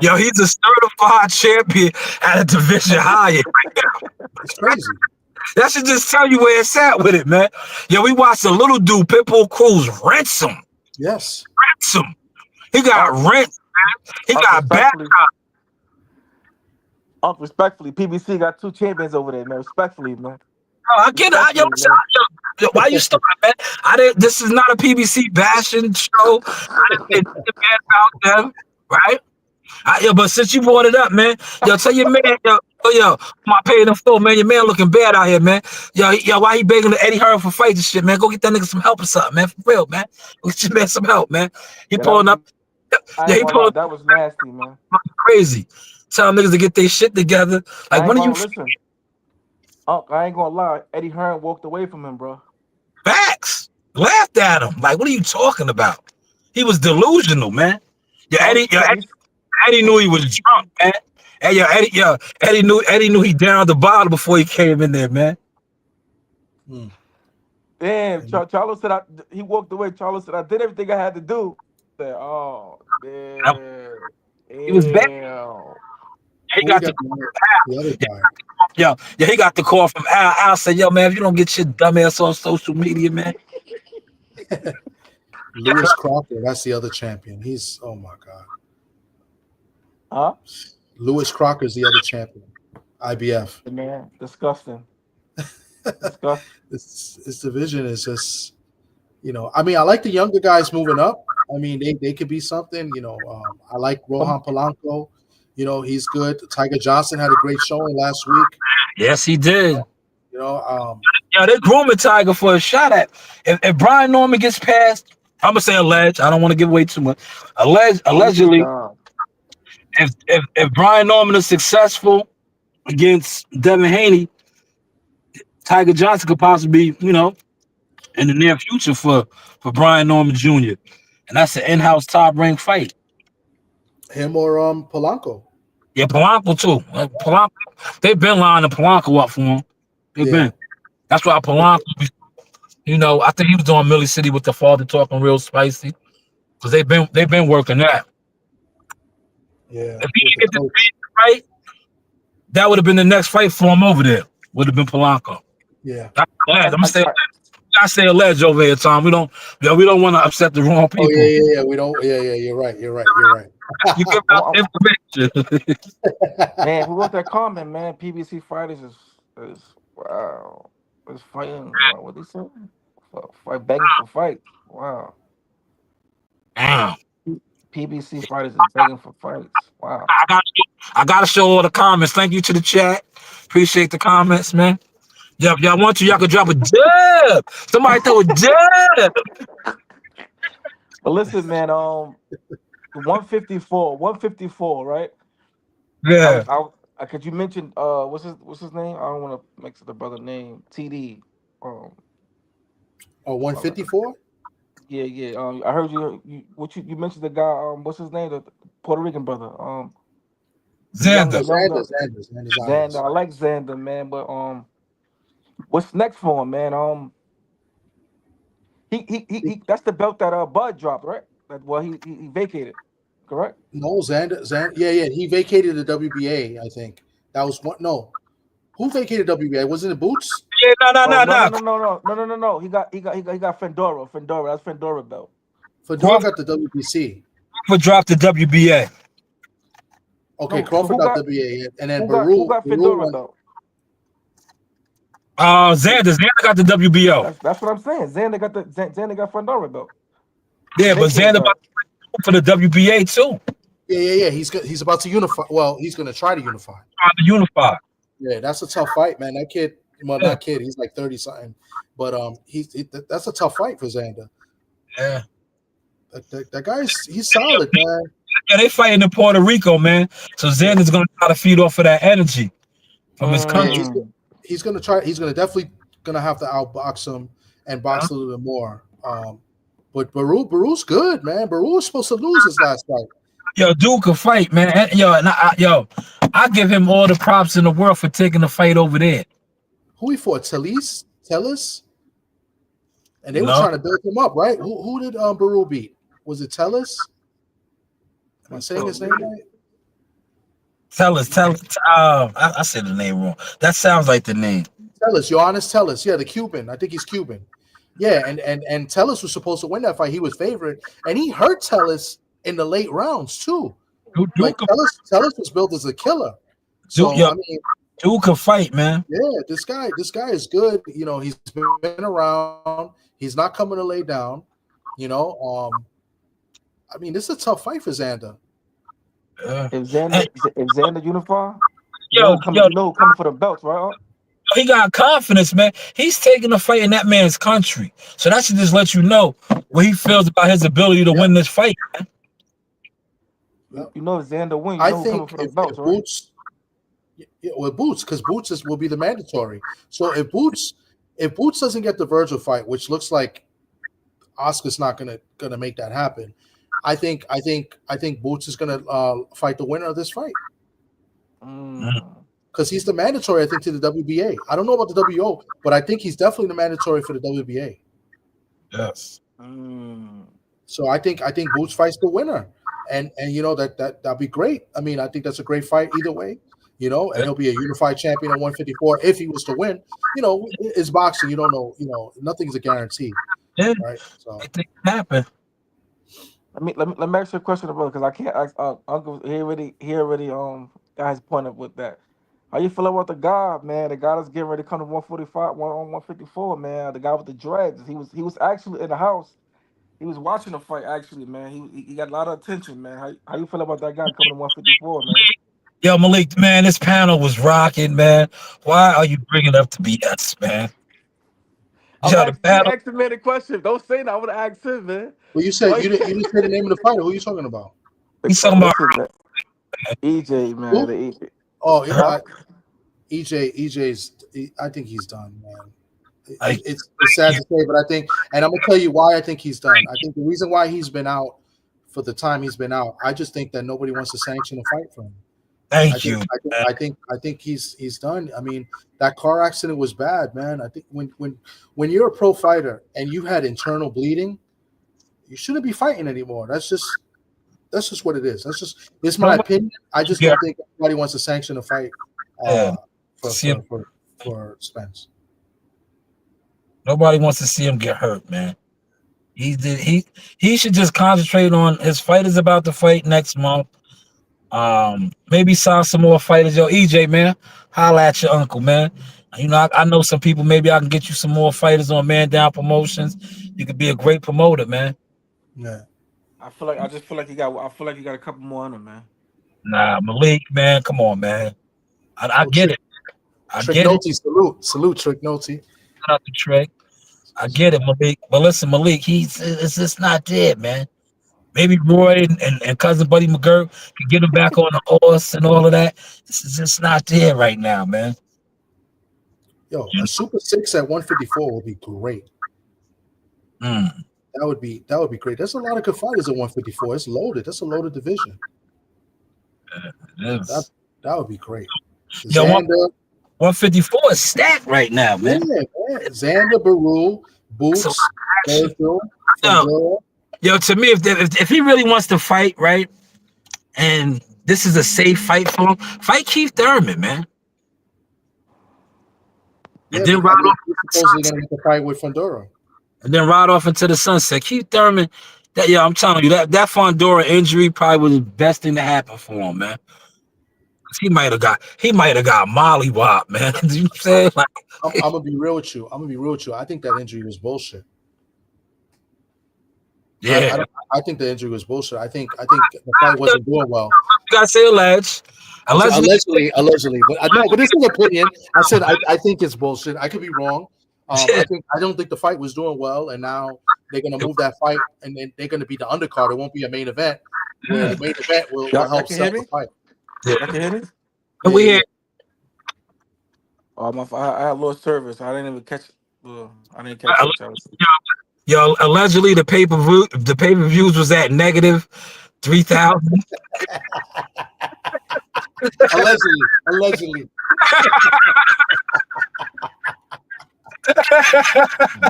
Yo, he's a certified champion at a division higher. it's crazy. That should just tell you where it's at with it, man. Yo, we watched a little dude, Pitbull Cruz, rinse him. Yes, Rinse him. He got Unc, rinsed, man. He Unc, got back. respectfully, Unc, respectfully, PBC got two champions over there, man. Respectfully, man. I get it. Yo, Respectfully, listen, man. why you starting, man? I didn't. This is not a PBC bashing show. I didn't say nothing bad about them, right? But since you brought it up, man, yo, tell your man, yo, my paying in full, man. Your man looking bad out here, man. Yo, why he begging Eddie Hearn for fights and shit, man? Go get that nigga some help or something, man. For real, man. Go get your man some help, man. He Yeah, that pulling was up. I Yeah, ain't he gonna lie, pulling that was nasty, man. up crazy. Tell niggas to get their shit together. Like, I ain't when are you gonna listen. Unc, I ain't gonna lie. Eddie Hearn walked away from him, bro. facts? Laughed at him. Like, what are you talking about? He was delusional, man. Unc, Eddie knew he was drunk, man. Hey, Eddie knew he downed the bottle before he came in there, man. Hmm. damn, Charlo said he walked away. Charlo said I did everything I had to do. Said, oh, damn. He was bad. Damn. He Who we got got the other guy? he got the call from Al. Al said, "Yo, man, if you don't get your dumb ass on social media, man." Lewis Crocker. That's the other champion. He's oh my god. Huh? Lewis Crocker's the other champion. IBF. Man, disgusting. Disgusting. This division is just, I mean, I like the younger guys moving up. I mean, they could be something. I like Rohan Polanco. He's good. Tiger Johnson had a great showing last week. Yes, he did. They're grooming Tiger for a shot at. If Brian Norman gets past, I'm gonna say alleged. I don't want to give away too much. Allegedly, if Brian Norman is successful against Devin Haney, Tiger Johnson could possibly be, in the near future for Brian Norman Jr. And that's an in-house top-ranked fight. him or Polanco. Yeah, Polanco too. Polanco, they've been lining Polanco up for him. They've been. That's why Polanco, I think he was doing Millie City with the father talking real spicy. Because they've been working that. Yeah. If he didn't get this fight, that would have been the next fight for him over there. Would have been Polanco. Yeah. I'm gonna say I say alleged over here, Tom. We don't want to upset the wrong people. Oh yeah. We don't. Yeah. You're right. You give out information. Man, who wrote that comment, man? PBC fighters is wow. Is fighting what they say? Fight begging for fights. Wow. Damn. PBC fighters is begging for fights. Wow. I gotta show all the comments. Thank you to the chat. Appreciate the comments, man. Yeah, if y'all want to, y'all can drop a jab. Somebody throw a jab. But listen, man, 154, right? I Yeah. was Could you mention what's his name? I don't want to mix the brother name. TD. Um, Oh, uh, 154? yeah, yeah. I heard you mentioned the guy. What's his name? The Puerto Rican brother. The Xander. younger Xander Zayas. Xander. I like Xander, man. But what's next for him, man? That's the belt that Bud dropped, right? That well, he vacated, correct? No, Xander. Yeah, yeah. He vacated the WBA, I think. That was one. No. Who vacated WBA? Wasn't it Boots? Yeah, no, no, Oh no, no no no. no no no no no no no. He got Fendora. That's Fendora belt. Fedor Crawford got the WBC. dropped the WBA. Okay, No, so Crawford got WBA. And then who got Baru Fedora won. belt? Xander got the WBO. That's what I'm saying. Xander got Fendora belt. He Yeah, but vacated Xander about that. to go for the WBA too. Yeah, yeah, yeah. He's about to unify. Well, he's going to try to unify. Trying to unify. Yeah, that's a tough fight, man. That kid, well, Yeah, not kid. He's like 30 something, but that's a tough fight for Xander. yeah. That guy's he's solid, man. Yeah, they fighting in Puerto Rico, man. So Yeah, Xander's gonna try to feed off of that energy from his yeah. country. Mm. He's gonna try. He's gonna definitely gonna have to outbox him and Huh? box a little bit more. But Baru's good, man. Baru was supposed to lose his last fight. Yo, dude can fight, man. I give him all the props in the world for taking the fight over there. Who he fought? Tellis, and they You were know, trying to build him up, right? Who did Baru beat? Was it Tellis? Am I saying his name right? I said the name wrong. That sounds like the name. Tellis, Johannes Tellis. Yeah, the Cuban. I think he's Cuban. Yeah, and Tellis was supposed to win that fight. He was favorite, and he hurt Tellis in the late rounds too. Dude Like can, Tellis was built as a killer. dude, So yo, I mean, dude can fight, man. yeah, this guy is good. You know, he's been around. He's not coming to lay down. You know, I mean, this is a tough fight for Xander. Uh, and, If Xander unify, yo, yo, you know who coming for the belts, right? he got confidence, man. He's taking the fight in that man's country, so that should just let you know what he feels about his ability to Yep, win this fight. yep. You know if Xander win, you I know who coming think for the if belts, right? Boots, yeah, with Boots, because will be the mandatory. So if Boots doesn't get the Virgil fight, which looks like Oscar's not gonna make that happen, I think Boots is gonna fight the winner of this fight Mm, Mm. because he's the mandatory. I think to the WBA. I don't know about the WO, but I think he's definitely the mandatory for the WBA. yes. Mm. So I think Boots fights the winner, and you know that'd be great. I mean, I think that's a great fight either way. You know, and Yeah, he'll be a unified champion at 154 if he was to win. You know, it's boxing. You don't know. You know, nothing's a guarantee, yeah. right? So It happen. Let me ask you a question, brother, because I can't ask Uncle. He already got his point up with that. How you feel about the guy, man? The guy that's getting ready to come to 145, 154, man. The guy with the dreads. He was actually in the house. He was watching the fight, actually, man. He got a lot of attention, man. How you feel about that guy coming to 154, man? Yo, Malik, man, this panel was rocking, man. Why are you bringing up the BS, man? I'm Yo, the asking you, panel. asking man a question. Don't say that. I would have asked him, man. well, you said Why? you didn't say the name of the fighter. Who are you talking about? He's talking about Listen, man. EJ, man. Who? The EJ. Oh, her. Huh? I think he's done, man. Like, It's sad to say, but I think, and I'm gonna tell you why I think he's done. I think the reason why he's been out for the time he's been out, I just think that nobody wants to sanction a fight for him. I thank think you. I think I think I think he's done. I mean, that car accident was bad, man. I think when you're a pro fighter and you had internal bleeding, you shouldn't be fighting anymore. That's just what it is. This is my Nobody opinion. I just get don't think anybody wants to sanction a fight yeah, uh, for see him. for for for Spence. Nobody wants to see him get hurt, man. He should just concentrate on his fight is about to fight next month. Maybe sign some more fighters. Yo, EJ, man, holla at your uncle, man. You know, I know some people. Maybe I can get you some more fighters on Man Down Promotions. You could be a great promoter, man. Yeah. I just feel like you got. I feel like you got a couple more on him, man. Nah, Malik, man, come on, man. I Oh, get Trick. it. I Trick get it. Nolte, salute, Trick Nolte. Shout out to Trey. I get it, Malik. But listen, Malik, it's just not there, man. Maybe Roy and cousin Buddy McGurk can get him back on the horse and all of that. This is just not there right now, man. Yo, a Super 6 at 154 would be great. Mm. That would be great. There's a lot of good fighters at 154. It's loaded. That's a loaded division. That would be great. Yo, Xander, 154 is stacked right now, man. Yeah, man. Xander, Baru, Boots, Virgil, Yo, to me, if he really wants to fight, right, and this is a safe fight for him, fight Keith Thurman, man. And then ride off. Supposedly going to get the fight with Fundora. And then ride off into the sunset. Keith Thurman, I'm telling you, that Fundora injury probably was the best thing to happen for him, man. He might have got mollywop, man. You know what I'm saying? Like, I'm gonna be real with you. I think that injury was bullshit. Yeah, I think the injury was bullshit. I think the fight wasn't doing well. You gotta say allegedly. Allegedly. But this is an opinion. I said I think it's bullshit. I could be wrong. I don't think the fight was doing well, and now they're gonna move that fight, and then they're gonna be the undercard. It won't be a main event. The main event will help sell the fight. Yeah. I can hear it. And we had. Oh, I had lost service. I didn't even catch. I didn't catch it. Yo, allegedly the pay-per-views was at negative 3,000. Allegedly.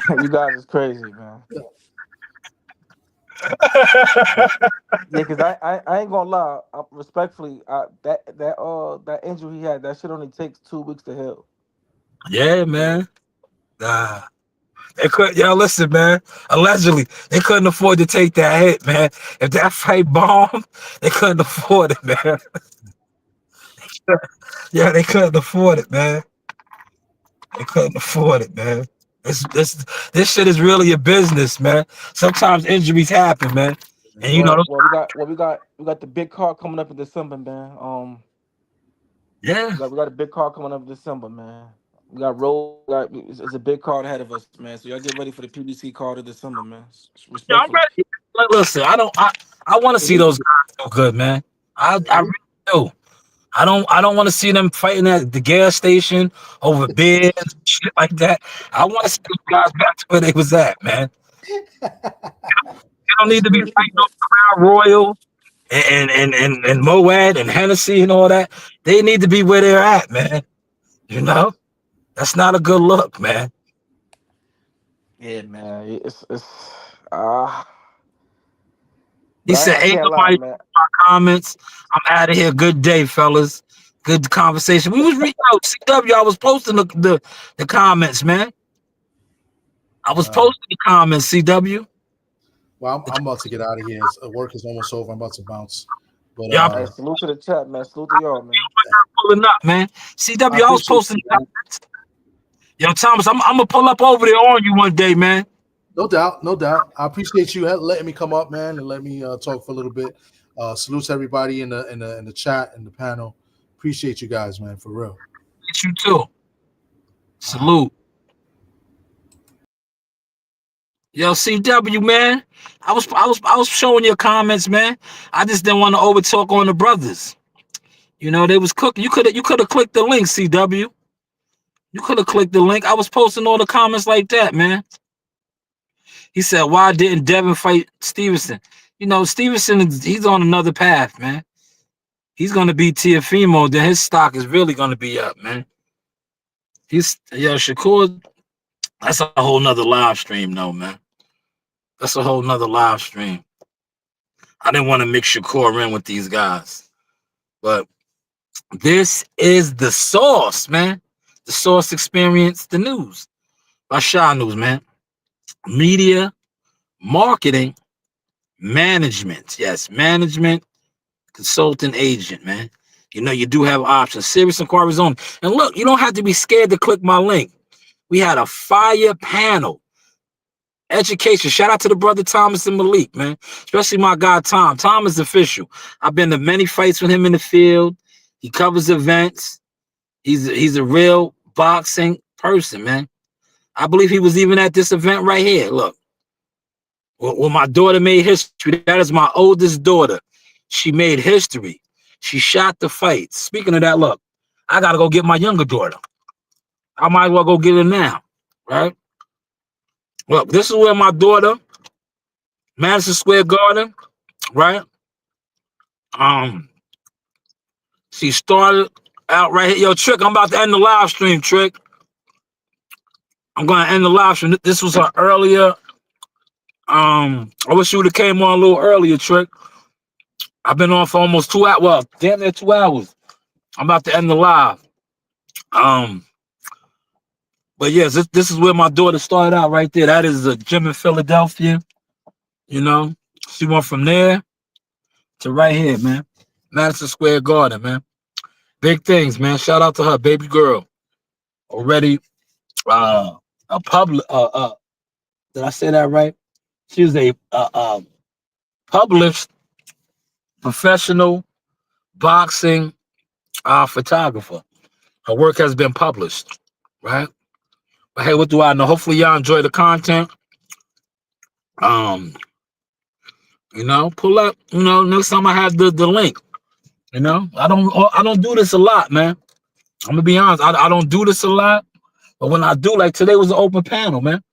You guys is crazy, man. Yeah, because I ain't gonna lie. Respectfully, that injury he had, that shit only takes 2 weeks to heal. Yeah, man. They couldn't. Yo, listen, man. Allegedly, they couldn't afford to take that hit, man. If that fight bombed, they couldn't afford it, man. Yeah, they couldn't afford it, man. They couldn't afford it, man. This shit is really a business, man. Sometimes injuries happen, man. And you know, we got the big card coming up in December, man. Yeah, we got a big card coming up in December, man. We got it's a big card ahead of us, man. So y'all get ready for the PBC card in December, man. Yeah, I'm ready. Listen, I want to see those guys so good, man. I really do. I don't want to see them fighting at the gas station over beers and shit like that. I want to see those guys back to where they was at, man. They don't need to be fighting over Crown Royal and Moed and Hennessy and all that. They need to be where they're at, man. You know, that's not a good look, man. Yeah, man. He said, "Ain't nobody my comments. I'm out of here. Good day, fellas. Good conversation." We was reading out CW. I was posting the comments, man. I was posting the comments, CW. Well, I'm about to get out of here. Work is almost over. I'm about to bounce. But yeah, salute to the chat, man. Salute to y'all, man. Pulling up, man. CW, I was posting the comments. Yo, Thomas, I'm gonna pull up over there on you one day, man. No doubt. I appreciate you letting me come up, man, and let me talk for a little bit. Salute to everybody in the chat and the panel. Appreciate you guys, man, for real. Appreciate you too. Salute. Yo, CW, man. I was showing your comments, man. I just didn't want to overtalk on the brothers. You know, they was cooking. You could have clicked the link, CW. You could have clicked the link. I was posting all the comments like that, man. He said, "Why didn't Devin fight Stevenson?" You know, Stevenson, he's on another path, man. He's going to be Teofimo, then his stock is really going to be up, man. Shakur, that's a whole nother live stream, though, man. That's a whole nother live stream. I didn't want to mix Shakur in with these guys. But this is the Source, man. The Source Experience, the news. By Shanewz, man. Media, marketing, management. Yes, management, consultant, agent, man. You know, you do have options. Serious inquiries only. And look, you don't have to be scared to click my link. We had a fire panel. Education. Shout out to the brother Thomas and Malik, man. Especially my guy Tom. Tom is official. I've been to many fights with him in the field. He covers events. He's a real boxing person, man. I believe he was even at this event right here. Look, when my daughter made history, that is my oldest daughter. She made history. She shot the fight. Speaking of that, look, I gotta go get my younger daughter. I might as well go get her now, right? Look, this is where my daughter, Madison Square Garden, right? She started out right here. Yo, Trick, I'm about to end the live stream, Trick. I'm gonna end the live stream. This was her earlier. I wish you would have came on a little earlier, Trick. I've been on for almost 2 hours. Well, damn near 2 hours. I'm about to end the live. But yes, this is where my daughter started out right there. That is a gym in Philadelphia. You know, she went from there to right here, man. Madison Square Garden, man. Big things, man. Shout out to her, baby girl. Already a public did I say that right? She was a published professional boxing photographer. Her work has been published, right? But hey, what do I know? Hopefully y'all enjoy the content. You know, pull up, you know, next time I have the link. You know, I don't do this a lot, man. I'm gonna be honest, I don't do this a lot, but when I do, like today was an open panel, man.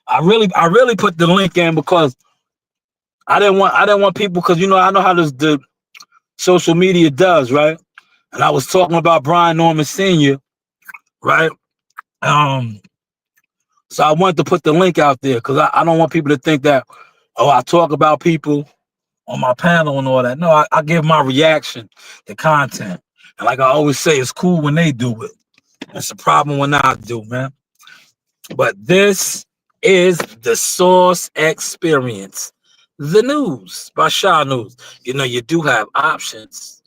I really put the link in because I didn't want people, because you know I know how the social media does, right? And I was talking about Brian Norman Sr., right? So I wanted to put the link out there because I don't want people to think that, oh, I talk about people on my panel and all that. No, I give my reaction to content. And like I always say, it's cool when they do it. It's a problem when I do, man. But this is the Source Experience, the news by Shanewz. You know, you do have options.